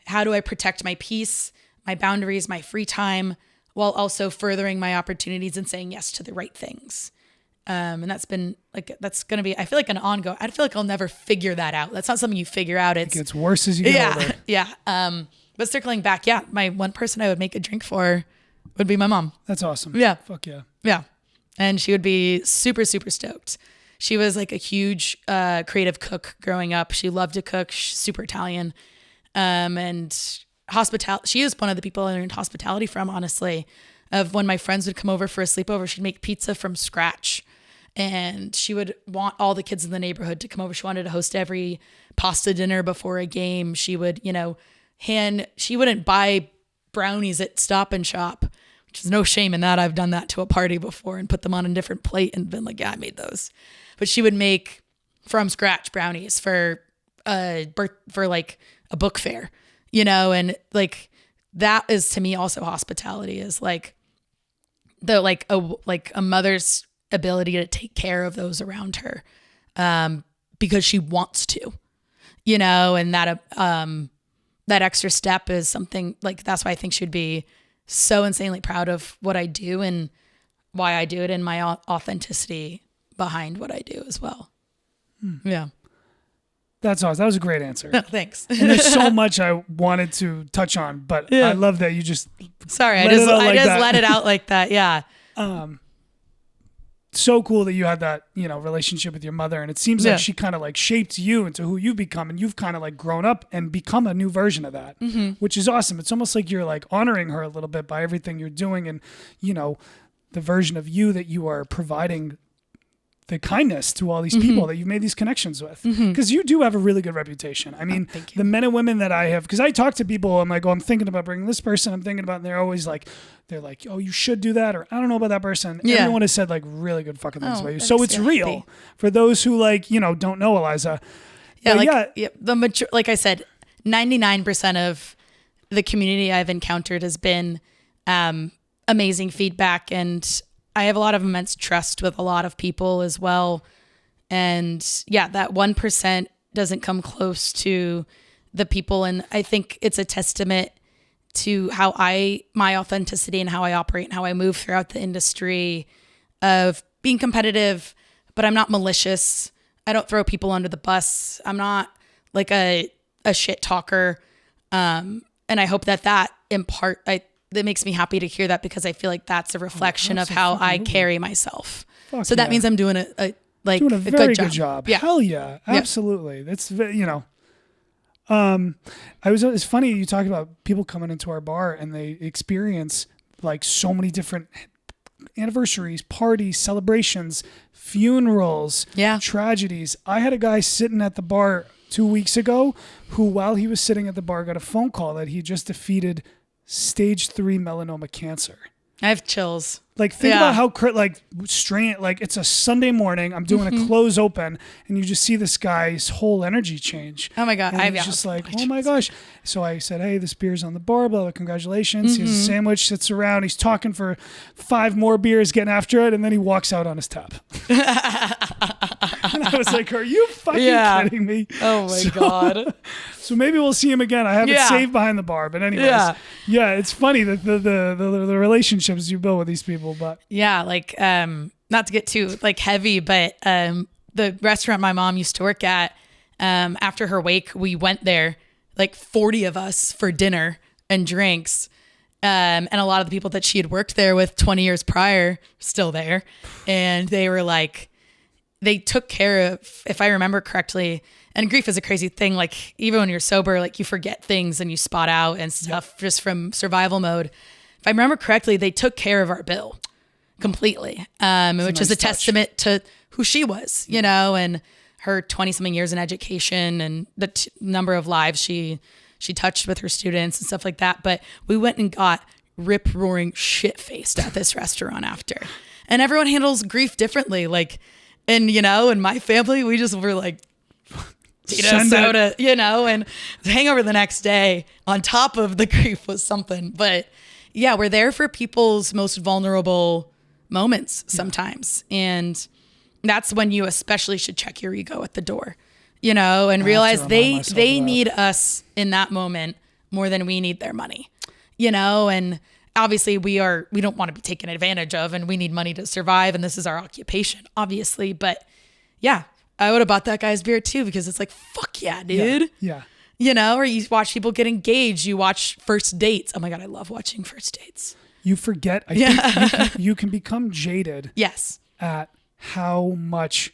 How do I protect my peace, my boundaries, my free time, while also furthering my opportunities and saying yes to the right things? And that's been that's going to be, I feel an ongoing, I feel I'll never figure that out. That's not something you figure out. It gets worse as you get older. Yeah. But circling back, my one person I would make a drink for would be my mom. That's awesome. Yeah. Fuck yeah. Yeah. And she would be super, super stoked. She was like a huge creative cook growing up. She loved to cook. She's super Italian. And hospitality. She is one of the people I learned hospitality from, honestly. Of when my friends would come over for a sleepover, she'd make pizza from scratch. And she would want all the kids in the neighborhood to come over. She wanted to host every pasta dinner before a game. She would, she wouldn't buy brownies at Stop and Shop, which is no shame in that. I've done that to a party before and put them on a different plate and been like, yeah, I made those. But she would make from scratch brownies for like a book fair, and like that is to me also hospitality, is like a mother's ability to take care of those around her, because she wants to, and that extra step is something like, that's why I think she'd be so insanely proud of what I do and why I do it, and my authenticity behind what I do as well. Yeah. That's awesome. That was a great answer. No, thanks. And there's so much I wanted to touch on, but I love that you just I just let it out like that. Yeah. So cool that you had that, relationship with your mother. And it seems like she kind of like shaped you into who you've become, and you've kind of like grown up and become a new version of that, which is awesome. It's almost like you're like honoring her a little bit by everything you're doing, and, the version of you that you are providing the kindness to all these people that you've made these connections with, because you do have a really good reputation. I mean, the men and women that I have, because I talk to people, I'm like, oh, I'm thinking about bringing this person, I'm thinking about, and they're always like, oh, you should do that, or I don't know about that person. Yeah. Everyone has said like really good fucking things about you. So it's real for those who like, don't know Eliza. Yeah. Like I said, 99% of the community I've encountered has been amazing feedback, and I have a lot of immense trust with a lot of people as well. And yeah, that 1% doesn't come close to the people. And I think it's a testament to how my authenticity and how I operate and how I move throughout the industry, of being competitive, but I'm not malicious. I don't throw people under the bus. I'm not like a shit talker. And I hope that in part, that makes me happy to hear that, because I feel like that's a reflection of how I carry myself. So that means I'm doing a very good job. Yeah. Hell yeah. Absolutely. That's, it's funny you talk about people coming into our bar and they experience like so many different anniversaries, parties, celebrations, funerals, tragedies. I had a guy sitting at the bar 2 weeks ago who, while he was sitting at the bar, got a phone call that he just defeated stage 3 melanoma cancer. I have chills. Like, think about how it's a Sunday morning. I'm doing a close open, and you just see this guy's whole energy change. Oh my God. And he's just like, oh my gosh. So I said, hey, this beer's on the bar, blah, blah, congratulations. He has a sandwich, sits around. He's talking for 5 more beers, getting after it. And then he walks out on his tap. And I was like, are you fucking kidding me? Oh my God. So maybe we'll see him again. I have it saved behind the bar. But anyways, it's funny that the relationships you build with these people. But like not to get too like heavy, but the restaurant my mom used to work at, after her wake, we went there, like 40 of us, for dinner and drinks, and a lot of the people that she had worked there with 20 years prior still there, and they were like, they took care of, if I remember correctly, and grief is a crazy thing, like even when you're sober, like you forget things and you spot out and stuff just from survival mode. If I remember correctly, they took care of our bill completely, which is a testament to who she was, and her 20-something years in education and the number of lives she touched with her students and stuff like that. But we went and got rip-roaring shit-faced at this restaurant after. And everyone handles grief differently. Like, and, in my family, we just were like, soda, and the hangover the next day on top of the grief was something. But yeah, we're there for people's most vulnerable moments sometimes. And that's when you especially should check your ego at the door, and realize they need us in that moment more than we need their money, and obviously we don't want to be taken advantage of, and we need money to survive. And this is our occupation, obviously. But yeah, I would have bought that guy's beer too, because it's like, fuck yeah, dude. Yeah. Or you watch people get engaged. You watch first dates. Oh my God, I love watching first dates. You forget. I think you can become jaded. Yes. At how much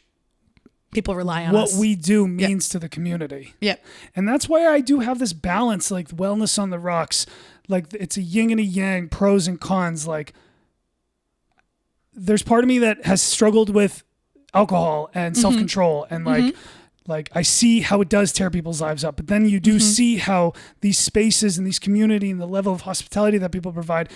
people rely on what us. we do means to the community. Yeah. And that's why I do have this balance, like wellness on the rocks. Like it's a yin and a yang, pros and cons. Like there's part of me that has struggled with alcohol and self-control and like I see how it does tear people's lives up, but then you do see how these spaces and these community and the level of hospitality that people provide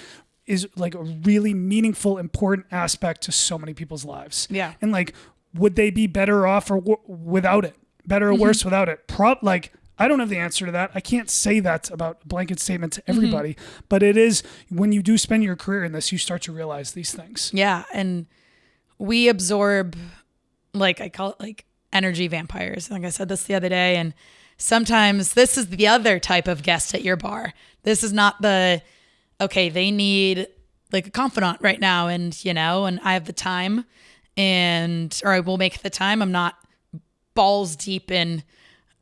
is like a really meaningful, important aspect to so many people's lives. Yeah. And like, would they be better off or without it? Better or worse without it? Like, I don't have the answer to that. I can't say that about a blanket statement to everybody, but it is when you do spend your career in this, you start to realize these things. Yeah. And we absorb, like I call it like energy vampires. Like I said this the other day, and sometimes this is the other type of guest at your bar. This is not okay, they need like a confidant right now, and and I have the time or I will make the time. I'm not balls deep in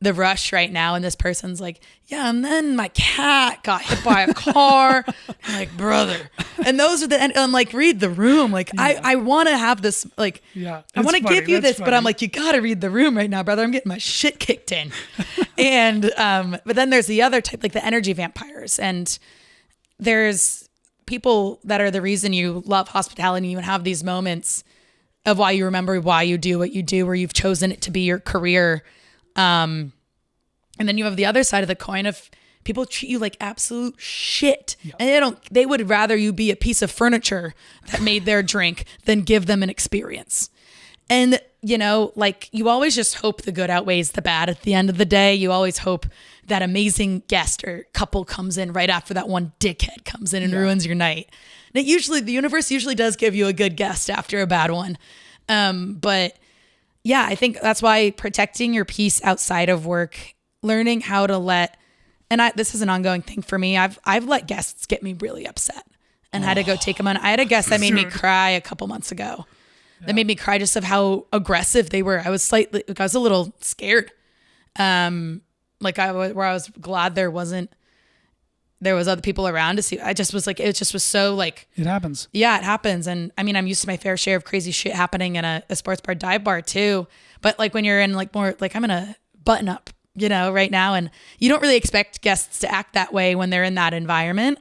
the rush right now, and this person's like, yeah, and then my cat got hit by a car. I'm like, brother. And those are and I'm like, read the room. Like, I want to have this, like, I want to give you this, but I'm like, you got to read the room right now, brother. I'm getting my shit kicked in. And, but then there's the other type, like the energy vampires. And there's people that are the reason you love hospitality. You have these moments of why you remember why you do what you do, where you've chosen it to be your career. And then you have the other side of the coin of people treat you like absolute shit. Yeah. And they would rather you be a piece of furniture that made their drink than give them an experience. And, like you always just hope the good outweighs the bad at the end of the day. You always hope that amazing guest or couple comes in right after that one dickhead comes in and ruins your night. And the universe usually does give you a good guest after a bad one. But yeah, I think that's why protecting your peace outside of work, learning how to this is an ongoing thing for me. I've let guests get me really upset and had to go take them on. I had a guest that made me cry a couple months ago. Yeah. That made me cry just of how aggressive they were. I was a little scared. I was glad there was other people around to see. I just was like, it just was so like. It happens. Yeah, it happens. And I mean, I'm used to my fair share of crazy shit happening in a sports bar, dive bar too. But like when you're in like more, like I'm in a button up, right now. And you don't really expect guests to act that way when they're in that environment.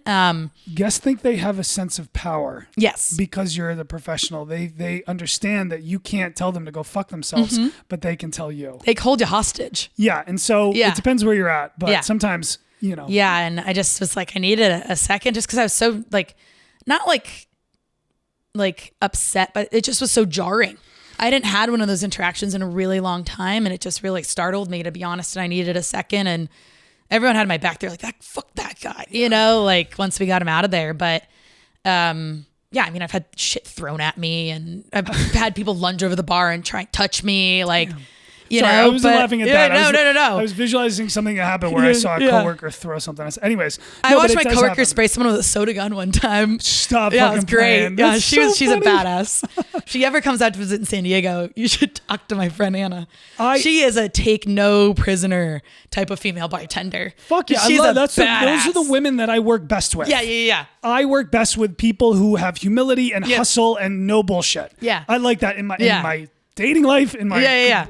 Guests think they have a sense of power. Yes. Because you're the professional. They understand that you can't tell them to go fuck themselves, but they can tell you. They hold you hostage. Yeah. And so it depends where you're at. But sometimes, Yeah. And I just was like, I needed a second just because I was so like, not like upset, but it just was so jarring. I hadn't had one of those interactions in a really long time, and it just really startled me, to be honest, and I needed a second, and everyone had my back. They're like, fuck that guy, like once we got him out of there. But I mean, I've had shit thrown at me, and I've had people lunge over the bar and try and touch me, like... Sorry, I wasn't laughing at that. No. I was visualizing something that happened where I saw a coworker throw something. Anyways, I watched my coworker spray someone with a soda gun one time. Stop. Yeah, it was great. Yeah, she's a badass. If she ever comes out to visit in San Diego, you should talk to my friend Anna. She is a take no prisoner type of female bartender. Fuck yeah, she's those are the women that I work best with. Yeah. I work best with people who have humility and hustle and no bullshit. Yeah, I like that in my dating life, in my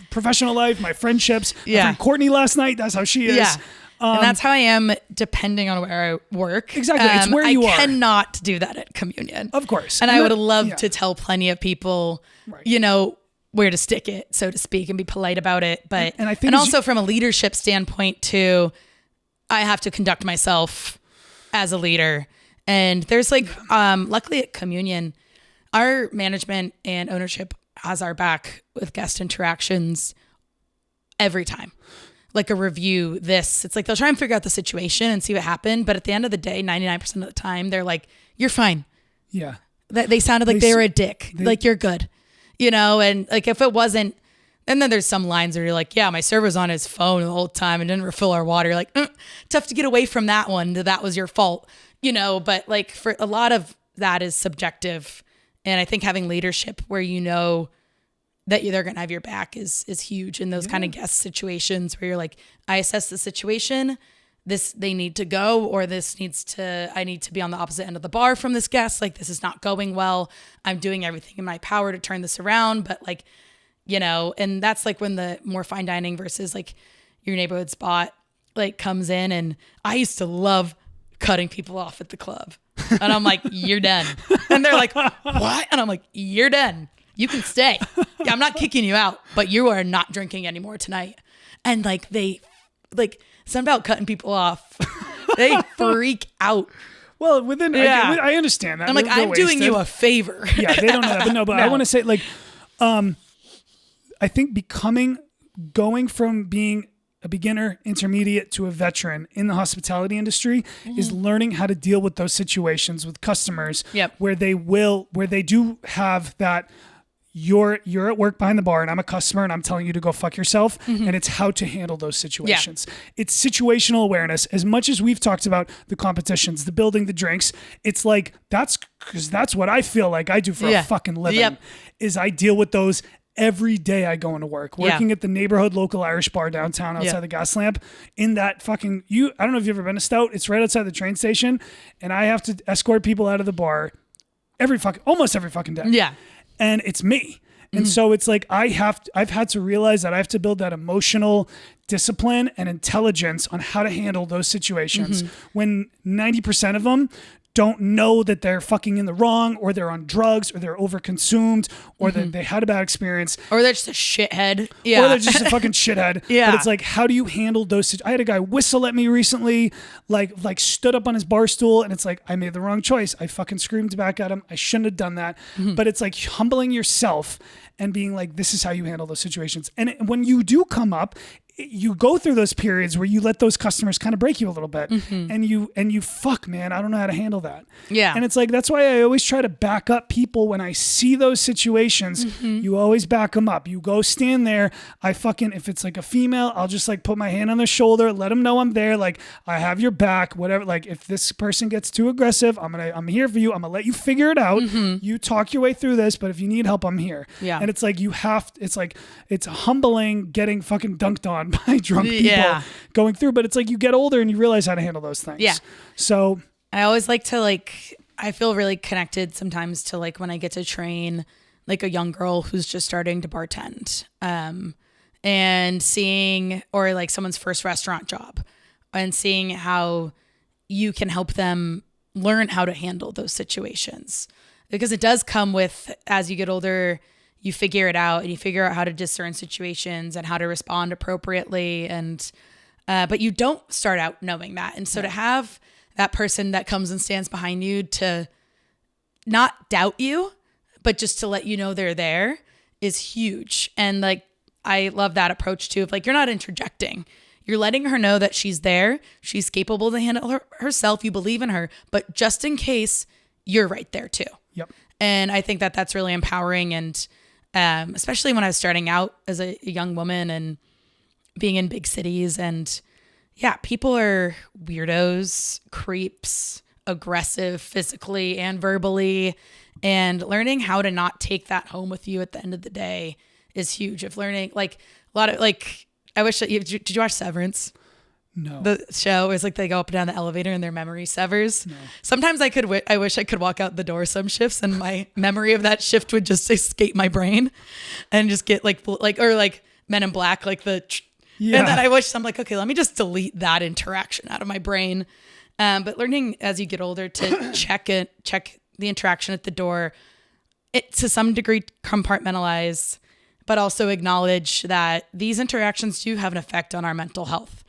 professional life, my friendships. My friend Courtney last night, that's how she is. Yeah. And that's how I am depending on where I work. Exactly. It's where you are. I cannot do that at communion. Of course. And I would love to tell plenty of people, where to stick it, so to speak, and be polite about it. But and I think also from a leadership standpoint too, I have to conduct myself as a leader. And there's luckily at communion, our management and ownership has our back with guest interactions every time. Like a review, it's like they'll try and figure out the situation and see what happened. But at the end of the day, 99% of the time, they're like, you're fine. Yeah. They sounded like they were a dick. Like, you're good. And like if it wasn't, and then there's some lines where you're like, yeah, my server's on his phone the whole time and didn't refill our water. You're like, tough to get away from that one. That was your fault. But like for a lot of that is subjective. And I think having leadership where that they're going to have your back is huge in those kind of guest situations where you're like, I assess the situation, they need to go, or I need to be on the opposite end of the bar from this guest. Like, this is not going well. I'm doing everything in my power to turn this around. But like, and that's like when the more fine dining versus like your neighborhood spot like comes in. And I used to love cutting people off at the club. And I'm like, you're done. And they're like, what? And I'm like, you're done. You can stay. Yeah, I'm not kicking you out, but you are not drinking anymore tonight. And like something about cutting people off. They freak out. Well, I understand that. I'm like, I'm doing you a favor. Yeah, they don't know that. But no. I want to say like, I think going from being a beginner, intermediate to a veteran in the hospitality industry is learning how to deal with those situations with customers where they do have that you're at work behind the bar and I'm a customer and I'm telling you to go fuck yourself. And it's how to handle those situations. It's situational awareness. As much as we've talked about the competitions, the building, the drinks, it's like, that's what I feel like I do for a fucking living is I deal with those every day I go into work, working at the neighborhood local Irish bar downtown outside the gas lamp in that fucking, I don't know if you've ever been to Stout. It's right outside the train station. And I have to escort people out of the bar almost every fucking day. Yeah. And it's me. And so it's like, I've had to realize that I have to build that emotional discipline and intelligence on how to handle those situations when 90% of them don't know that they're fucking in the wrong, or they're on drugs, or they're overconsumed, or that they had a bad experience. Or they're just a shithead. Yeah. Or they're just a fucking shithead. But it's like, how do you handle those? I had a guy whistle at me recently, like stood up on his bar stool, and it's like, I made the wrong choice. I fucking screamed back at him. I shouldn't have done that. But it's like humbling yourself and being like, this is how you handle those situations. And when you do come up, you go through those periods where you let those customers kind of break you a little bit and you fuck, man, I don't know how to handle that. Yeah. And it's like, that's why I always try to back up people when I see those situations. You always back them up. You go stand there. If it's like a female, I'll just like put my hand on their shoulder, let them know I'm there. Like, I have your back, whatever. Like, if this person gets too aggressive, I'm here for you. I'm gonna let you figure it out. You talk your way through this, but if you need help, I'm here. Yeah. And it's like, it's humbling getting fucking dunked on by drunk people going through, but it's like you get older and you realize how to handle those things. Yeah. So I always like to I feel really connected sometimes to like when I get to train like a young girl who's just starting to bartend, and seeing, or like someone's first restaurant job, and seeing how you can help them learn how to handle those situations, because it does come with, as you get older, you figure it out and you figure out how to discern situations and how to respond appropriately. And, but you don't start out knowing that. And so to have that person that comes and stands behind you to not doubt you, but just to let you know they're there is huge. And like, I love that approach too. Of like, you're not interjecting. You're letting her know that she's there. She's capable to handle herself. You believe in her, but just in case, you're right there too. Yep. And I think that that's really empowering. And especially when I was starting out as a young woman and being in big cities, and people are weirdos, creeps, aggressive physically and verbally, and learning how to not take that home with you at the end of the day is huge. Of learning, like a lot of I wish that did you watch Severance? No. The show is like they go up and down the elevator and their memory severs. No. Sometimes I wish I could walk out the door some shifts and my memory of that shift would just escape my brain and just get like Men in Black, like and then I wish I'm like, okay, let me just delete that interaction out of my brain. But learning as you get older to check the interaction at the door, it to some degree compartmentalize, but also acknowledge that these interactions do have an effect on our mental health.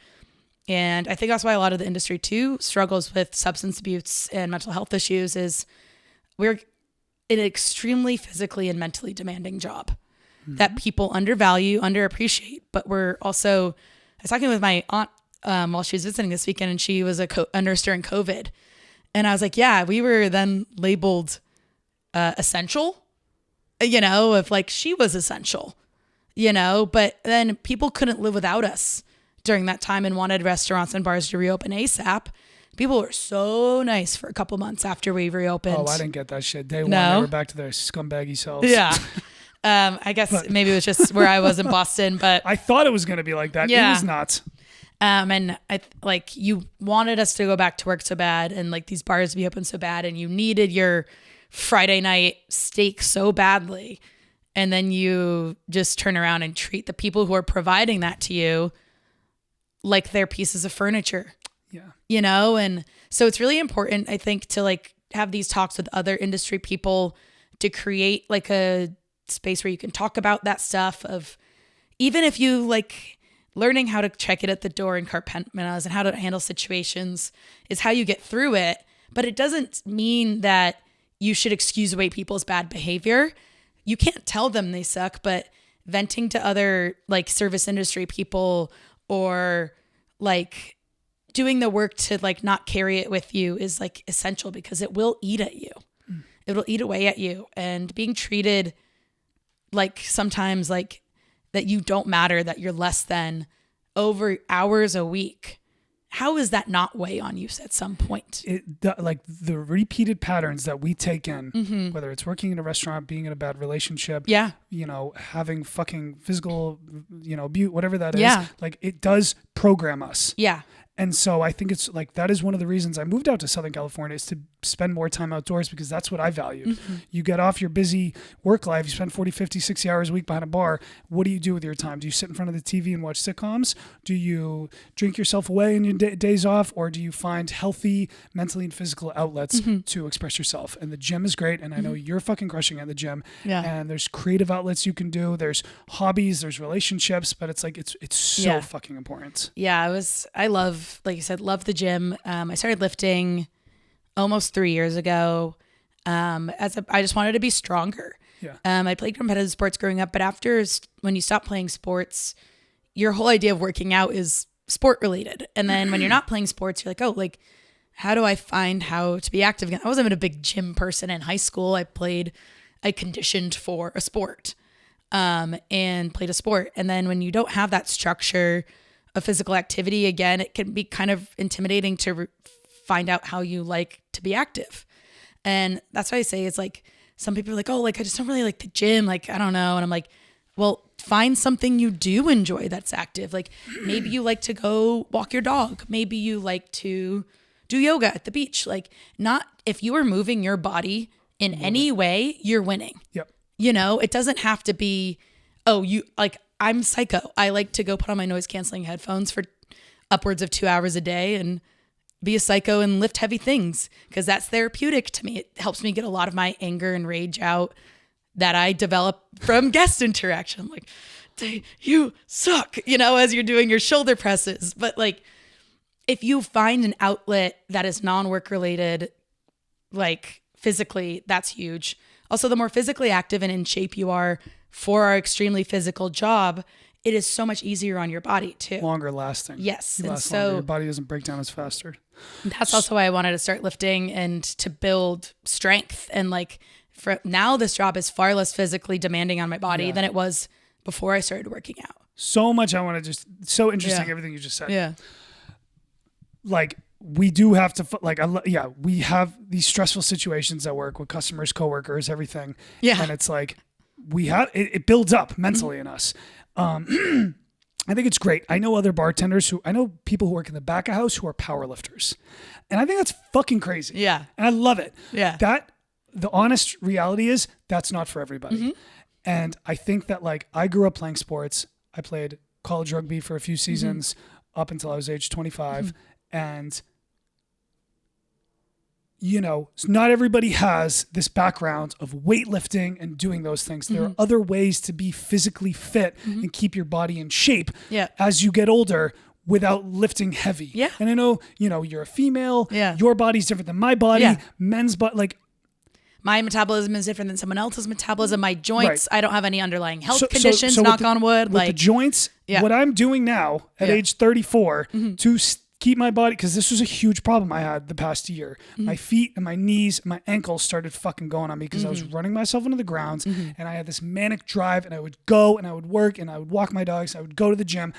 And I think that's why a lot of the industry too struggles with substance abuse and mental health issues is we're in an extremely physically and mentally demanding job that people undervalue, underappreciate. But we're also, I was talking with my aunt while she was visiting this weekend, and she was a nurse during COVID. And I was like, yeah, we were then labeled essential, if like she was essential, but then people couldn't live without us during that time and wanted restaurants and bars to reopen ASAP. People were so nice for a couple months after we reopened. Oh, I didn't get that shit. Day one, they were back to their scumbaggy selves. Yeah. I guess maybe it was just where I was in Boston, but I thought it was going to be like that. Yeah. It was not. And I you wanted us to go back to work so bad and like these bars to be open so bad, and you needed your Friday night steak so badly. And then you just turn around and treat the people who are providing that to you like they're pieces of furniture. Yeah. You know? And so it's really important, I think, to like have these talks with other industry people to create like a space where you can talk about that stuff of, even if you like learning how to check it at the door and compartmentalize and how to handle situations is how you get through it. But it doesn't mean that you should excuse away people's bad behavior. You can't tell them they suck, but venting to other like service industry people or like doing the work to like not carry it with you is like essential, because it will eat at you. It will eat away at you. And being treated like sometimes like that you don't matter, that you're less than over hours a week. How is that not weigh on you at some point? Like the repeated patterns that we take in, whether it's working in a restaurant, being in a bad relationship, you know, having fucking physical, you know, abuse, whatever that is, like it does program us. Yeah. And so I think it's like, that is one of the reasons I moved out to Southern California, is to spend more time outdoors, because that's what I valued. You get off your busy work life, you spend 40, 50, 60 hours a week behind a bar. What do you do with your time? Do you sit in front of the TV and watch sitcoms? Do you drink yourself away in your days off? Or do you find healthy mentally and physical outlets to express yourself? And the gym is great. And I know you're fucking crushing at the gym. Yeah. And there's creative outlets you can do. There's hobbies, there's relationships, but it's like, it's so fucking important. Yeah, I love, like you said, love the gym. I started lifting almost 3 years ago. I just wanted to be stronger. Yeah. I played competitive sports growing up, but after, when you stop playing sports, your whole idea of working out is sport related. And then when you're not playing sports, you're like, oh, like, how do I find how to be active again? I wasn't even a big gym person in high school. I conditioned for a sport, and played a sport. And then when you don't have that structure of physical activity, again, it can be kind of intimidating to find out how you like to be active. And that's why I say, it's like, some people are like, oh, like, I just don't really like the gym. Like, I don't know. And I'm like, well, find something you do enjoy that's active. Like maybe you like to go walk your dog. Maybe you like to do yoga at the beach. Like, not, if you are moving your body in any way, you're winning. Yep. You know, it doesn't have to be, oh, you like, I'm psycho. I like to go put on my noise canceling headphones for upwards of 2 hours a day and be a psycho and lift heavy things, because that's therapeutic to me. It helps me get a lot of my anger and rage out that I develop from guest interaction. I'm like, you suck, you know, as you're doing your shoulder presses. But like, if you find an outlet that is non-work related, like physically, that's huge. Also, the more physically active and in shape you are for our extremely physical job, it is so much easier on your body too. Longer lasting. Yes. And so your body doesn't break down as faster. That's also why I wanted to start lifting and to build strength. And like, for now, this job is far less physically demanding on my body than it was before I started working out. So much I want to just, so interesting, everything you just said. Yeah. Like, we do have to, like, we have these stressful situations at work with customers, coworkers, everything. Yeah. And it's like, it builds up mentally in us. I think it's great. I know other bartenders I know people who work in the back of house who are power lifters. And I think that's fucking crazy. Yeah. And I love it. Yeah. The honest reality is that's not for everybody. And I think that, like, I grew up playing sports. I played college rugby for a few seasons up until I was age 25. And, you know, not everybody has this background of weightlifting and doing those things. There are other ways to be physically fit and keep your body in shape as you get older without lifting heavy. Yeah. And I know, you know, you're a female. Yeah. Your body's different than my body. Men's body, like, my metabolism is different than someone else's metabolism. My joints, I don't have any underlying health conditions, knock on wood. With the joints, what I'm doing now at age 34 to keep my body, because this was a huge problem I had the past year. My feet and my knees and my ankles started fucking going on me because I was running myself into the ground, and I had this manic drive, and I would go and I would work and I would walk my dogs. I would go to the gym.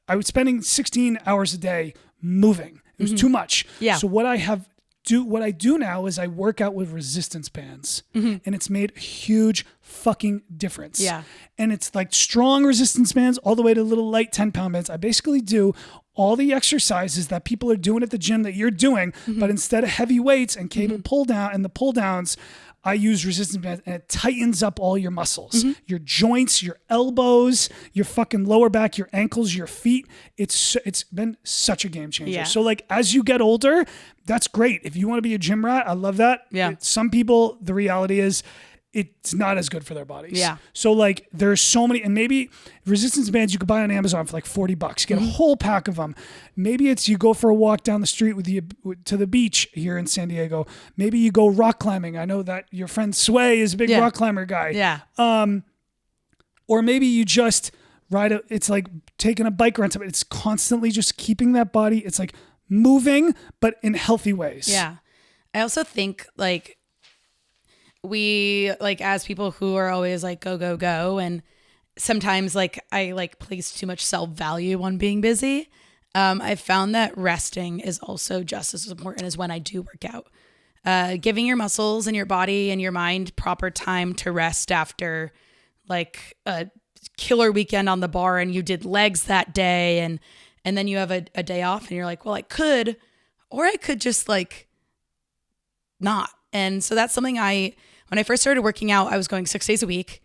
I was spending 16 hours a day moving. It was too much. Yeah. So what I do now is I work out with resistance bands, and it's made a huge fucking difference. Yeah. And it's like strong resistance bands all the way to little light 10-pound bands. I basically do all the exercises that people are doing at the gym that you're doing, but instead of heavy weights and cable pull down and the pull downs, I use resistance bands, and it tightens up all your muscles, your joints, your elbows, your fucking lower back, your ankles, your feet. It's been such a game changer. Yeah. So like as you get older, that's great. If you want to be a gym rat, I love that. Yeah. Some people, the reality is it's not as good for their bodies. Yeah. So like there's so many, and maybe resistance bands you could buy on Amazon for like $40. Get a whole pack of them. Maybe it's you go for a walk down the street to the beach here in San Diego. Maybe you go rock climbing. I know that your friend Sway is a big rock climber guy. Yeah. Or maybe you just it's like taking a bike ride. It's constantly just keeping that body. It's like moving, but in healthy ways. Yeah. I also think like we like as people who are always like go, go, go. And sometimes like I like place too much self-value on being busy. I've found that resting is also just as important as when I do work out. Giving your muscles and your body and your mind proper time to rest after like a killer weekend on the bar and you did legs that day and then you have a day off and you're like, well, I could just like not. And so that's something when I first started working out, I was going 6 days a week.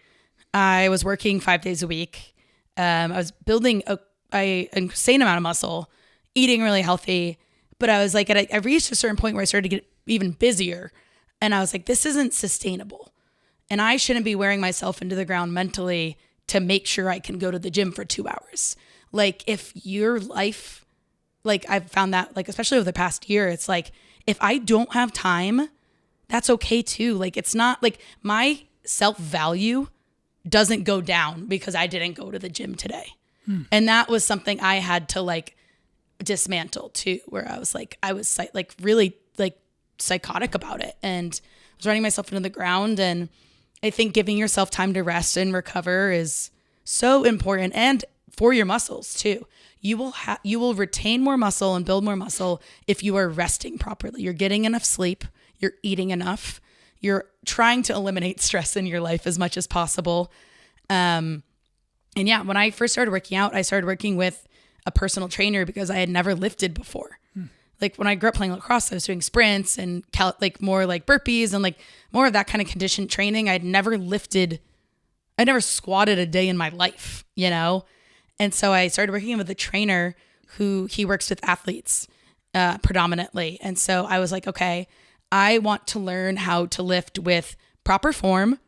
I was working 5 days a week. I was building an insane amount of muscle, eating really healthy. But I was like, I reached a certain point where I started to get even busier. And I was like, this isn't sustainable. And I shouldn't be wearing myself into the ground mentally to make sure I can go to the gym for 2 hours. Like if your life, like I've found that like, especially over the past year, it's like, if I don't have time, that's okay too. Like it's not like my self-value doesn't go down because I didn't go to the gym today. And that was something I had to like dismantle too, where I was like really like psychotic about it and I was running myself into the ground. And I think giving yourself time to rest and recover is so important, and for your muscles too. You will retain more muscle and build more muscle if you are resting properly. You're getting enough sleep. You're eating enough. You're trying to eliminate stress in your life as much as possible. And yeah, when I first started working out, I started working with a personal trainer because I had never lifted before. Like when I grew up playing lacrosse, I was doing sprints and like more like burpees and like more of that kind of conditioned training. I never squatted a day in my life, you know? And so I started working with a trainer he works with athletes predominantly. And so I was like, okay, I want to learn how to lift with proper form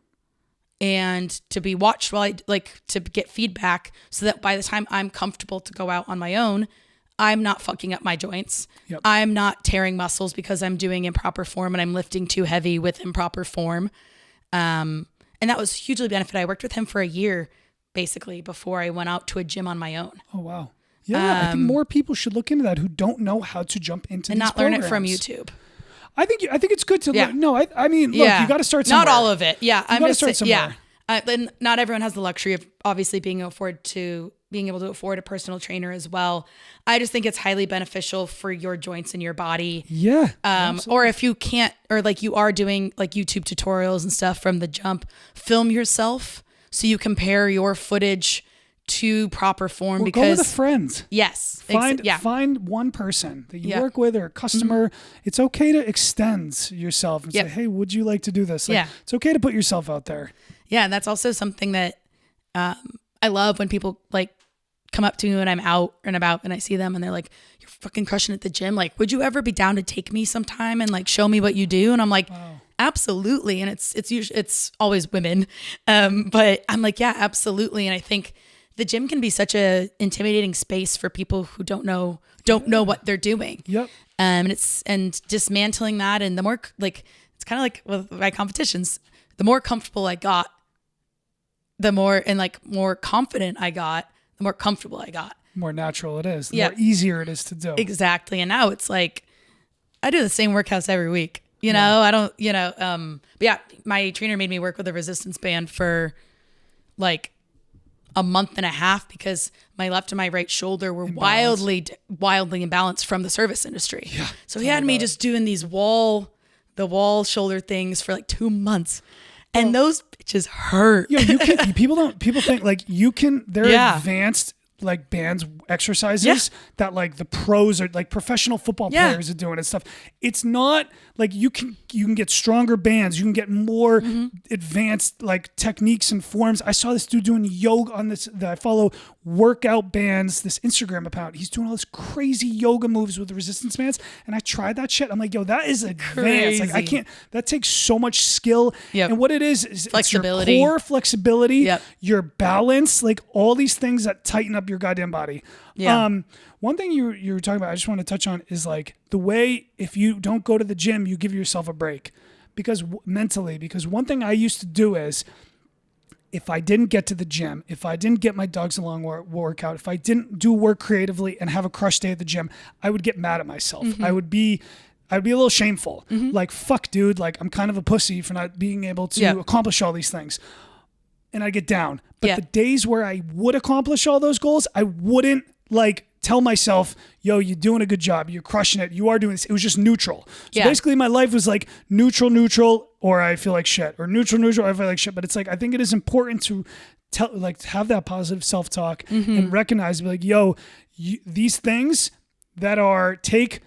and to be watched while I like to get feedback so that by the time I'm comfortable to go out on my own, I'm not fucking up my joints. Yep. I'm not tearing muscles because I'm doing improper form and I'm lifting too heavy with improper form. And that was hugely beneficial. I worked with him for a year basically before I went out to a gym on my own. Oh, wow. Yeah, I think more people should look into that who don't know how to jump into and these not programs. learn it from YouTube. I think it's good to learn. No, I mean, look, you got to start somewhere. Not all of it. Yeah, I'm just saying. Yeah, and not everyone has the luxury of obviously being able to afford a personal trainer as well. I just think it's highly beneficial for your joints and your body. Yeah. Or if you can't, or like you are doing like YouTube tutorials and stuff from the jump, film yourself so you compare your footage to proper form. Because go with a friend. Yes. Find one person that you work with or a customer. It's okay to extend yourself and say, hey, would you like to do this? Like, it's okay to put yourself out there. Yeah. And that's also something that I love when people like come up to me when I'm out and about and I see them and they're like, you're fucking crushing at the gym. Like, would you ever be down to take me sometime and like show me what you do? And I'm like, absolutely. And it's always women. But I'm like, yeah, absolutely. And I think the gym can be such a intimidating space for people who don't know what they're doing. Yep. And dismantling that. And the more like, it's kind of like with my competitions, the more comfortable I got, the more confident I got, the more comfortable I got. More natural it is. The more easier it is to do. Exactly. And now it's like, I do the same workouts every week. You know, I don't, but yeah, my trainer made me work with a resistance band for like a month and a half because my left and my right shoulder were wildly imbalanced from the service industry. Yeah, so he had me just doing these wall shoulder things for like 2 months. And those bitches hurt. You can, people think like you can, they're advanced like bands exercises that like the pros are like professional football players are doing and stuff. It's not like you can get stronger bands. You can get more advanced like techniques and forms. I saw this dude doing yoga on this, I follow workout bands, this Instagram account. He's doing all this crazy yoga moves with the resistance bands. And I tried that shit. I'm like, yo, that is advanced. Crazy. Like I can't, that takes so much skill. Yep. And what it is flexibility, it's your core flexibility, your balance, like all these things that tighten up your goddamn body. One thing you were talking about, I just want to touch on is like the way, if you don't go to the gym, you give yourself a break because one thing I used to do is if I didn't get to the gym, if I didn't get my dogs along workout, if I didn't do work creatively and have a crush day at the gym, I would get mad at myself. I'd be a little shameful. Like, fuck dude, like I'm kind of a pussy for not being able to accomplish all these things. And I get down. But the days where I would accomplish all those goals, I wouldn't like tell myself, yo, you're doing a good job. You're crushing it. You are doing this. It was just neutral. So basically my life was like neutral, or I feel like shit, or neutral, or I feel like shit. But it's like, I think it is important to have that positive self-talk and recognize, be like, yo, these things that take,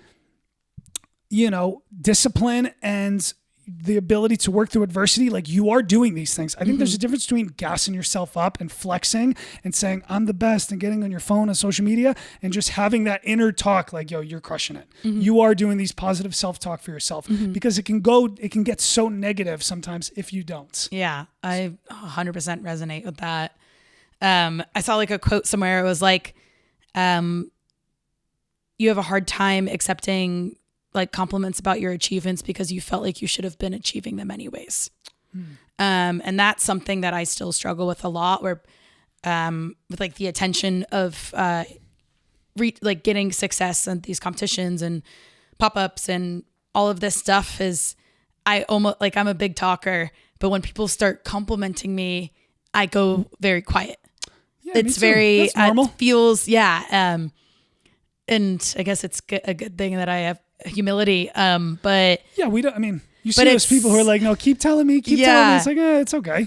discipline and the ability to work through adversity, like you are doing these things. I think there's a difference between gassing yourself up and flexing and saying I'm the best and getting on your phone and social media and just having that inner talk like, yo, you're crushing it. You are doing these positive self-talk for yourself because it can get so negative sometimes if you don't. Yeah, I 100% resonate with that. I saw like a quote somewhere. It was like, you have a hard time accepting like compliments about your achievements because you felt like you should have been achieving them anyways. And that's something that I still struggle with a lot, where with like the attention of like getting success in these competitions and pop-ups and all of this stuff is, I'm a big talker, but when people start complimenting me, I go very quiet. Yeah, it's very, that's normal. It feels, and I guess it's a good thing that I have humility, but yeah, we don't, I mean, you see those people who are like, no, keep telling me, it's like, it's okay.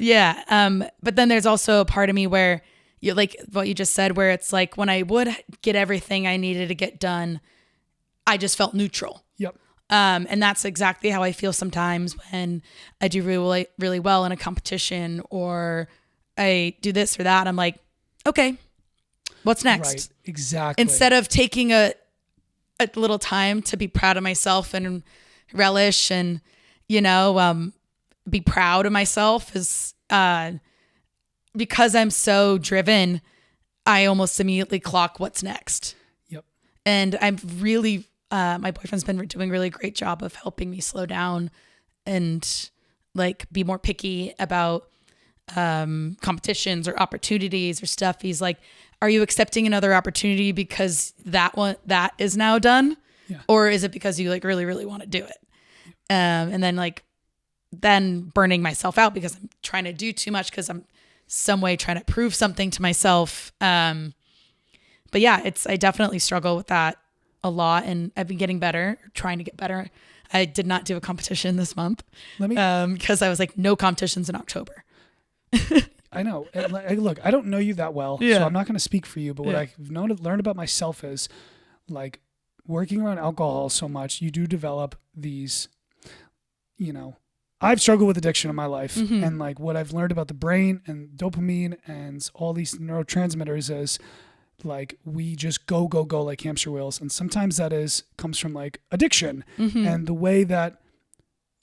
But then there's also a part of me where you like what you just said, where it's like when I would get everything I needed to get done, I just felt neutral. And that's exactly how I feel sometimes when I do really, really well in a competition or I do this or that. I'm like, okay, what's next? Right, exactly. Instead of taking a little time to be proud of myself and relish and, be proud of myself is, because I'm so driven, I almost immediately clock what's next. And I'm really, my boyfriend's been doing a really great job of helping me slow down and like be more picky about competitions or opportunities or stuff. He's like, are you accepting another opportunity because that is now done? Or is it because you like really, really want to do it? And then burning myself out because I'm trying to do too much because I'm some way trying to prove something to myself. But yeah, I definitely struggle with that a lot, and I've been getting better, trying to get better. I did not do a competition this month because I was like, no competitions in October. I know. Look, I don't know you that well, so I'm not going to speak for you. But what I've learned about myself is, like, working around alcohol so much, you do develop these, I've struggled with addiction in my life. And, like, what I've learned about the brain and dopamine and all these neurotransmitters is, like, we just go like hamster wheels. And sometimes that comes from, like, addiction. And the way that,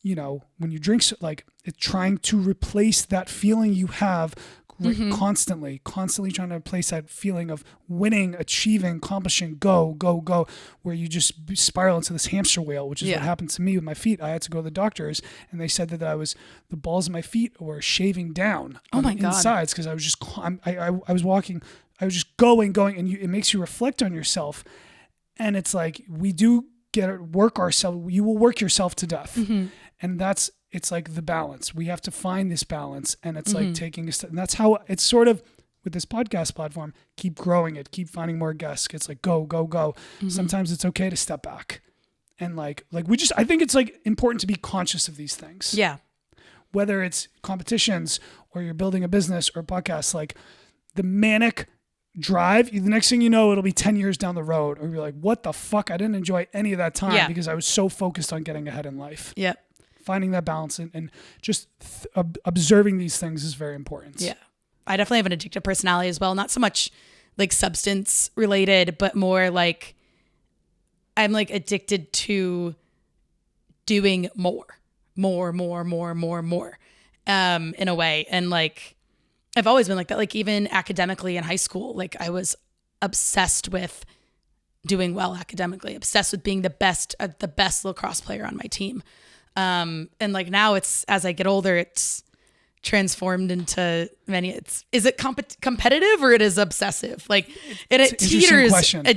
when you drink, like, it's trying to replace that feeling you have constantly trying to replace that feeling of winning, achieving, accomplishing, go, where you just spiral into this hamster wheel, which is what happened to me with my feet. I had to go to the doctors and they said that the balls of my feet were shaving down on the insides because I was just, I was walking, I was just going, and it makes you reflect on yourself. And it's like, we do work ourselves, you will work yourself to death. And it's like the balance. We have to find this balance, and it's like taking a step. And that's how it's sort of with this podcast platform, keep growing it, keep finding more guests. It's like, go. Sometimes it's okay to step back. And I think it's like important to be conscious of these things. Whether it's competitions or you're building a business or a podcast, like the manic drive, the next thing you know, it'll be 10 years down the road. Or you're like, what the fuck? I didn't enjoy any of that time because I was so focused on getting ahead in life. Yep. Finding that balance and just observing these things is very important. Yeah. I definitely have an addictive personality as well. Not so much like substance related, but more like I'm like addicted to doing more in a way. And like, I've always been like that. Like even academically in high school, like I was obsessed with doing well academically, obsessed with being the best lacrosse player on my team. And like now it's, as I get older, it's transformed into is it competitive or it is obsessive? Like it teeters.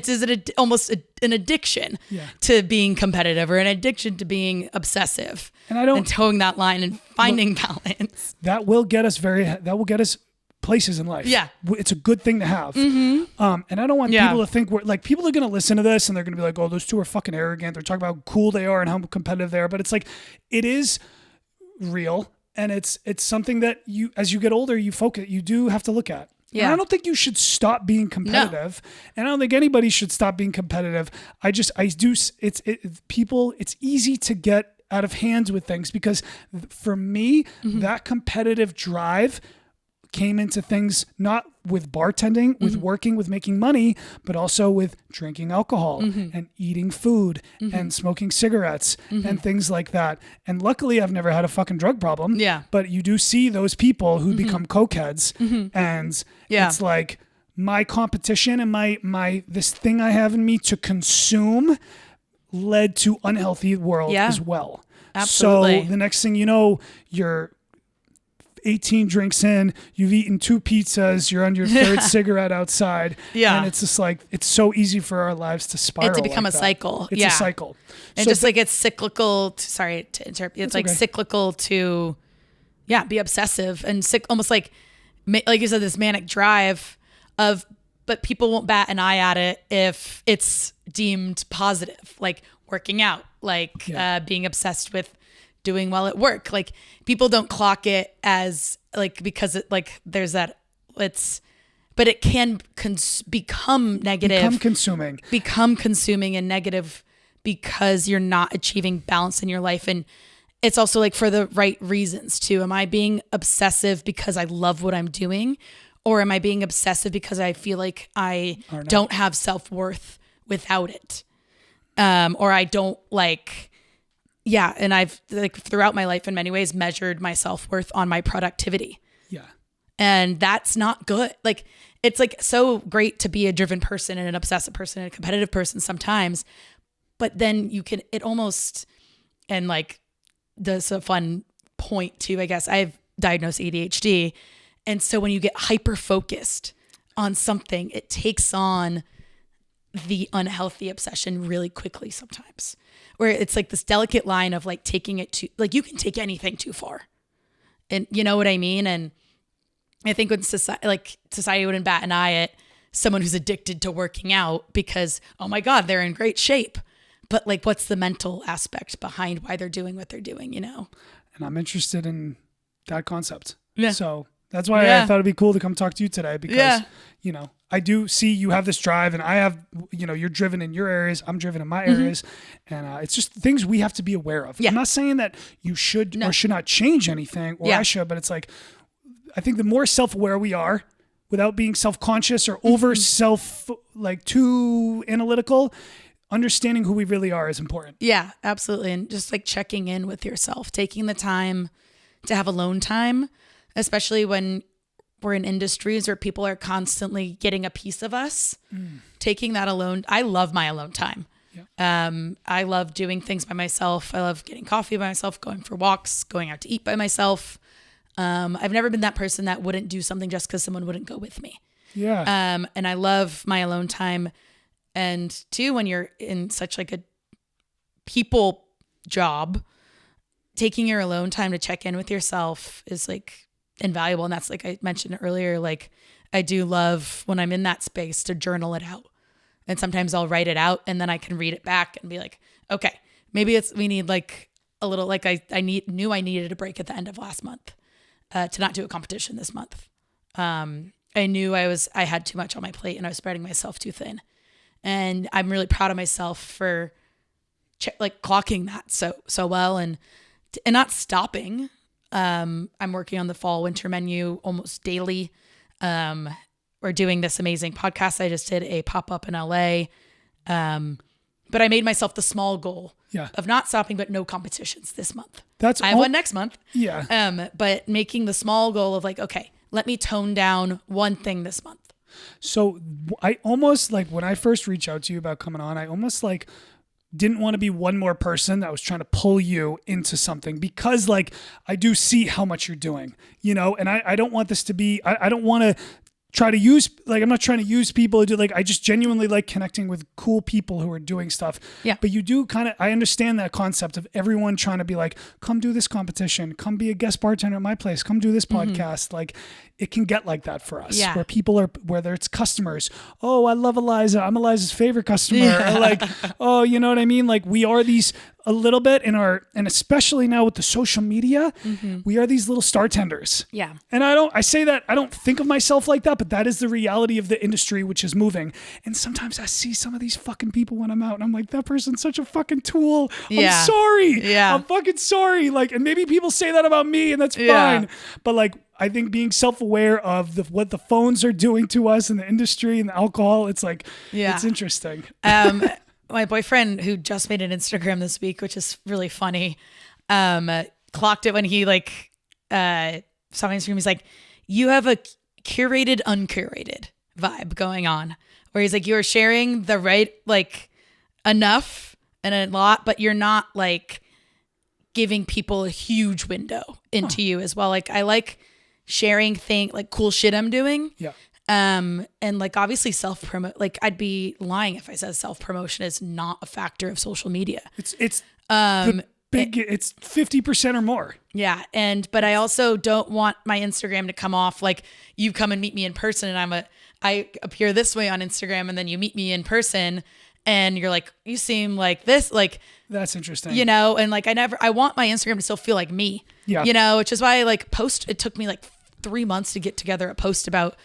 Is it almost an addiction to being competitive or an addiction to being obsessive and towing that line and finding balance? That will get us places in life. Yeah. It's a good thing to have. And I don't want people to think people are going to listen to this and they're going to be like, oh, those two are fucking arrogant. They're talking about how cool they are and how competitive they are. But it's like, it is real. And it's something that you, as you get older, you do have to look at. Yeah. And I don't think you should stop being competitive. No. And I don't think anybody should stop being competitive. It's easy to get out of hands with things because for me, that competitive drive came into things not with bartending, with working, with making money, but also with drinking alcohol and eating food and smoking cigarettes and things like that. And luckily I've never had a fucking drug problem. Yeah. But you do see those people who become cokeheads and it's like my competition and my this thing I have in me to consume led to unhealthy world as well. Absolutely. So the next thing you know, you're 18 drinks in, you've eaten 2 pizzas, you're on your 3rd cigarette outside. Yeah. And it's just like, it's so easy for our lives to spiral. It's to become a cycle. It's a cycle. And so just like it's cyclical, sorry to interrupt you. It's like cyclical to, be obsessive and almost like you said, this manic drive but people won't bat an eye at it if it's deemed positive, like working out, like being obsessed with doing well at work. Like people don't clock it as like, because it like there's that but it can become negative, become consuming and negative because you're not achieving balance in your life. And it's also like for the right reasons too. Am I being obsessive because I love what I'm doing? Or am I being obsessive because I feel like I don't have self-worth without it? Or I don't and I've like throughout my life in many ways measured my self-worth on my productivity. Yeah. And that's not good. Like, it's like so great to be a driven person and an obsessive person and a competitive person sometimes, but then and like, that's a fun point too, I guess. I've diagnosed ADHD. And so when you get hyper-focused on something, it takes on the unhealthy obsession really quickly sometimes, where it's like this delicate line of like taking it to, like you can take anything too far. And you know what I mean? And I think when society wouldn't bat an eye at someone who's addicted to working out because, oh my God, they're in great shape. But like, what's the mental aspect behind why they're doing what they're doing, you know? And I'm interested in that concept. Yeah. So that's why I thought it'd be cool to come talk to you today because, you know, I do see you have this drive and I have, you know, you're driven in your areas. I'm driven in my areas. And it's just things we have to be aware of. Yeah. I'm not saying that you should or should not change anything or I should, but it's like, I think the more self-aware we are without being self-conscious or over too analytical, understanding who we really are is important. Yeah, absolutely. And just like checking in with yourself, taking the time to have alone time, especially when we're in industries where people are constantly getting a piece of us, taking that alone. I love my alone time. Yeah. I love doing things by myself. I love getting coffee by myself, going for walks, going out to eat by myself. I've never been that person that wouldn't do something just because someone wouldn't go with me. Yeah. And I love my alone time. And too, when you're in such like a people job, taking your alone time to check in with yourself is like invaluable. And that's like I mentioned earlier, like I do love when I'm in that space to journal it out. And sometimes I'll write it out and then I can read it back and be like, okay, maybe we need like a little, like I knew I needed a break at the end of last month to not do a competition this month. And I knew I had too much on my plate and I was spreading myself too thin. And I'm really proud of myself for like clocking that so well and not stopping. I'm working on the fall winter menu almost daily. We're doing this amazing podcast. I just did a pop-up in LA. But I made myself the small goal of not stopping, but no competitions this month. I have one next month. Yeah. But making the small goal of like, okay, let me tone down one thing this month. So I almost like when I first reached out to you about coming on, I almost like didn't want to be one more person that was trying to pull you into something because like I do see how much you're doing, and I don't want this to be, I don't want to try to use, like, I'm not trying to use people to do, like, I just genuinely like connecting with cool people who are doing stuff. Yeah. But you do kind of, I understand that concept of everyone trying to be like, come do this competition, come be a guest bartender at my place, come do this podcast. Like, it can get like that for us, where people are, whether it's customers, oh, I love Eliza, I'm Eliza's favorite customer, or like, oh, you know what I mean? Like, we are these a little bit in our, and especially now with the social media, we are these little star tenders. Yeah. And I say that, I don't think of myself like that, but that is the reality of the industry, which is moving. And sometimes I see some of these fucking people when I'm out and I'm like, that person's such a fucking tool. I'm sorry. Yeah. I'm fucking sorry. Like, and maybe people say that about me and that's fine. But like, I think being self-aware of what the phones are doing to us in the industry and the alcohol, it's like, it's interesting. My boyfriend, who just made an Instagram this week, which is really funny, clocked it when he like saw my Instagram. He's like, you have a curated, uncurated vibe going on, where he's like, you are sharing the right, like, enough and a lot, but you're not like giving people a huge window into you as well. Like, I like sharing like cool shit I'm doing. Yeah. And like, obviously self-promote, like, I'd be lying if I said self-promotion is not a factor of social media. It's 50% or more. Yeah. But I also don't want my Instagram to come off like you come and meet me in person and I appear this way on Instagram and then you meet me in person and you're like, you seem like this, like, that's interesting. And like, I want my Instagram to still feel like me, which is why I like it took me like 3 months to get together a post about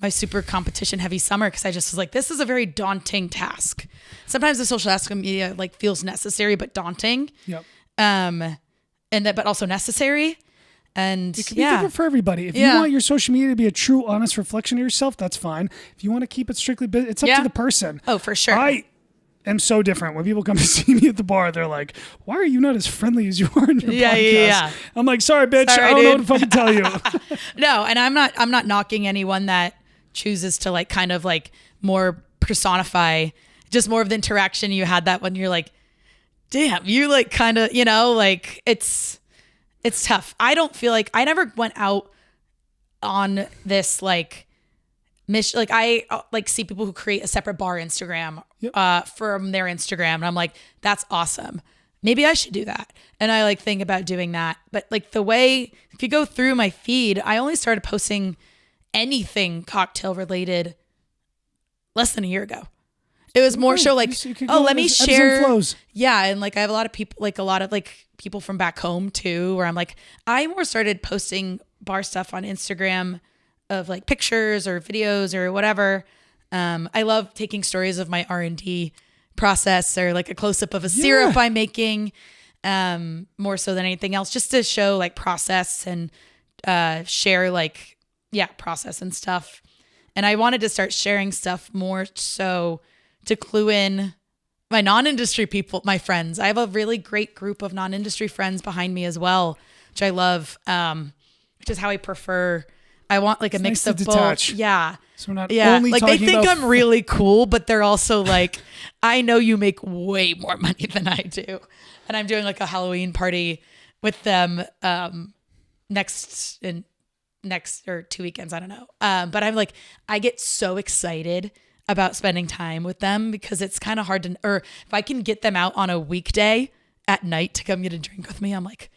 my super competition heavy summer, because I just was like, this is a very daunting task. Sometimes the social media like feels necessary but daunting. Yep. But also necessary. And it can be different for everybody. If you want your social media to be a true, honest reflection of yourself, that's fine. If you want to keep it strictly business, it's up to the person. Oh, for sure. I am so different. When people come to see me at the bar, they're like, why are you not as friendly as you are in your podcast? Yeah. I'm like, sorry, bitch. I don't know what to fucking tell you. No, and I'm not knocking anyone that chooses to like kind of like more personify just more of the interaction you had that when you're like, damn, you like kind of, like it's tough. I don't feel like I never went out on this like mission. Like I like see people who create a separate bar Instagram from their Instagram. And I'm like, that's awesome. Maybe I should do that. And I like think about doing that. But like the way, if you go through my feed, I only started posting anything cocktail related less than a year ago. It was more so like, let me share. Yeah. And like, I have a lot of people, like a lot of like people from back home too, where I'm like, I more started posting bar stuff on Instagram of like pictures or videos or whatever. I love taking stories of my R&D process or like a close-up of a syrup I'm making, more so than anything else, just to show like process and share like, process and stuff. And I wanted to start sharing stuff more so to clue in my non-industry people, my friends. I have a really great group of non-industry friends behind me as well, which I love, which is how I prefer. I want like a mix of both. Yeah. So we're not only like talking they think about I'm really cool, but they're also like, I know you make way more money than I do. And I'm doing like a Halloween party with them next or 2 weekends. I don't know. But I'm like, I get so excited about spending time with them because it's kind of hard to, or if I can get them out on a weekday at night to come get a drink with me, I'm like,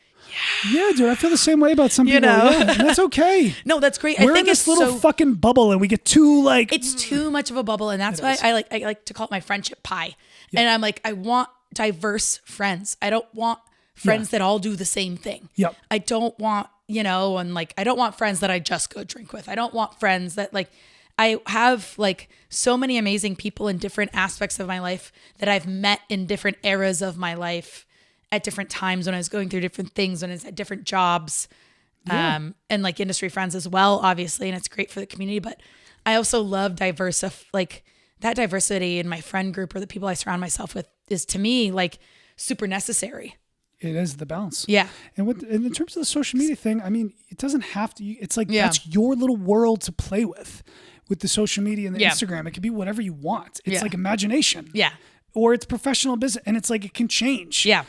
yeah, dude, I feel the same way about some people. And that's okay. No, that's great. We're in this little fucking bubble and we get too like... It's too much of a bubble. And that's why I like to call it my friendship pie. Yeah. And I'm like, I want diverse friends. I don't want friends that all do the same thing. Yep. I don't want, and like, I don't want friends that I just go drink with. I don't want friends that like, I have like so many amazing people in different aspects of my life that I've met in different eras of my life at different times when I was going through different things, when I was at different jobs, and like industry friends as well, obviously. And it's great for the community, but I also love that diversity in my friend group or the people I surround myself with is to me like super necessary. It is the balance. Yeah. And in terms of the social media thing, I mean, it doesn't have to, it's like, that's your little world to play with the social media and the Instagram. It can be whatever you want. It's like imagination. Yeah. Or it's professional business. And it's like, it can change. Yeah.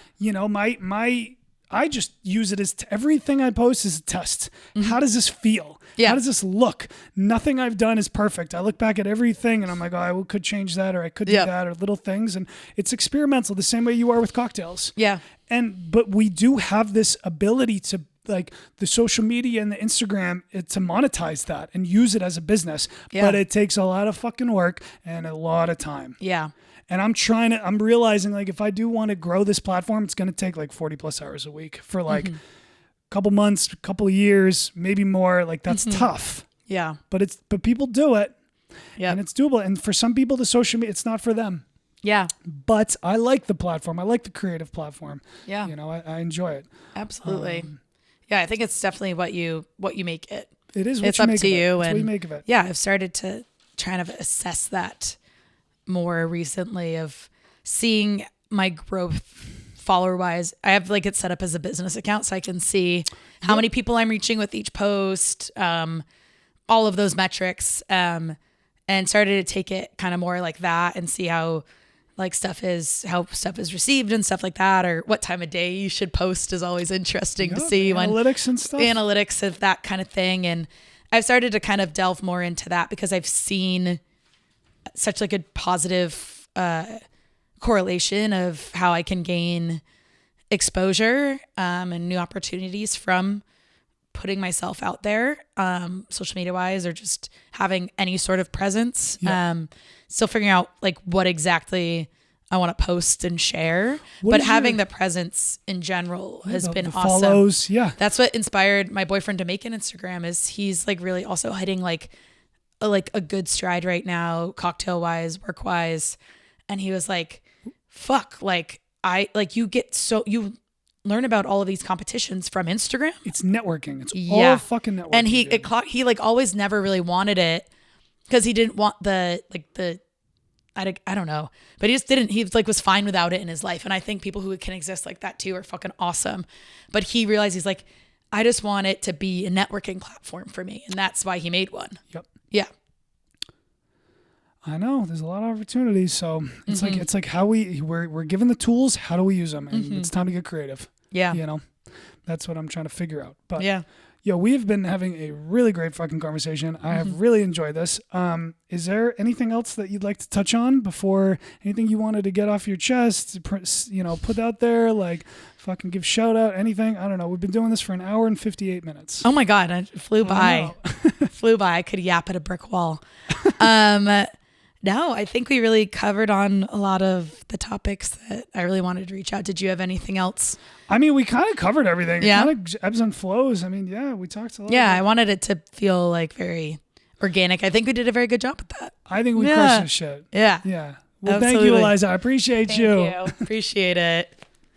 I just use it as everything I post is a test. Mm-hmm. How does this feel? Yeah. How does this look? Nothing I've done is perfect. I look back at everything and I'm like, I could change that, or I could do that, or little things. And it's experimental the same way you are with cocktails. Yeah. But we do have this ability to, like, the social media and the Instagram, to monetize that and use it as a business. Yeah. But it takes a lot of fucking work and a lot of time. Yeah. And I'm realizing, like, if I do want to grow this platform, it's going to take like 40 plus hours a week for like a couple months, a couple of years, maybe more. Like, that's tough. Yeah. But people do it. Yeah. And it's doable. And for some people, the social media, it's not for them. Yeah. But I like the platform. I like the creative platform. Yeah. I enjoy it. Absolutely. Yeah. I think it's definitely what you make it. It is what it's you up make to of it. you. It's and what you make of it. Yeah. I've started to kind of assess that more recently, of seeing my growth follower wise. I have like it set up as a business account so I can see how many people I'm reaching with each post, all of those metrics, and started to take it kind of more like that and see how stuff is received and stuff like that, or what time of day you should post is always interesting to see. Analytics and stuff. Analytics of that kind of thing. And I've started to kind of delve more into that because I've seen such like a positive correlation of how I can gain exposure and new opportunities from putting myself out there, social media wise, or just having any sort of presence. Still figuring out like what exactly I want to post and share, but having the presence in general has been awesome. Follows, that's what inspired my boyfriend to make an Instagram. Is he's like really also hitting like a good stride right now, cocktail wise, work wise. And he was like, fuck, like you learn about all of these competitions from Instagram. It's networking. It's all fucking networking. And he like always never really wanted it because he didn't want I don't know, but he just didn't, he like was fine without it in his life. And I think people who can exist like that too are fucking awesome. But he realized, he's like, I just want it to be a networking platform for me. And that's why he made one. Yep. Yeah. I know there's a lot of opportunities. So it's like how we're given the tools. How do we use them? And it's time to get creative. Yeah. That's what I'm trying to figure out. But we've been having a really great fucking conversation. I have really enjoyed this. Is there anything else that you'd like to touch on before, anything you wanted to get off your chest, put out there, like fucking give shout out, anything? I don't know. We've been doing this for an hour and 58 minutes. Oh my God. It flew by. Flew by. I could yap at a brick wall. No, I think we really covered on a lot of the topics that I really wanted to reach out. Did you have anything else? I mean, we kind of covered everything. Yeah. It kind of ebbs and flows. I mean, we talked a lot. Yeah, I wanted it to feel like very organic. I think we did a very good job with that. I think we crushed this shit. Yeah. Yeah. Well, Absolutely. Thank you, Eliza. I appreciate you. Thank you. Appreciate it.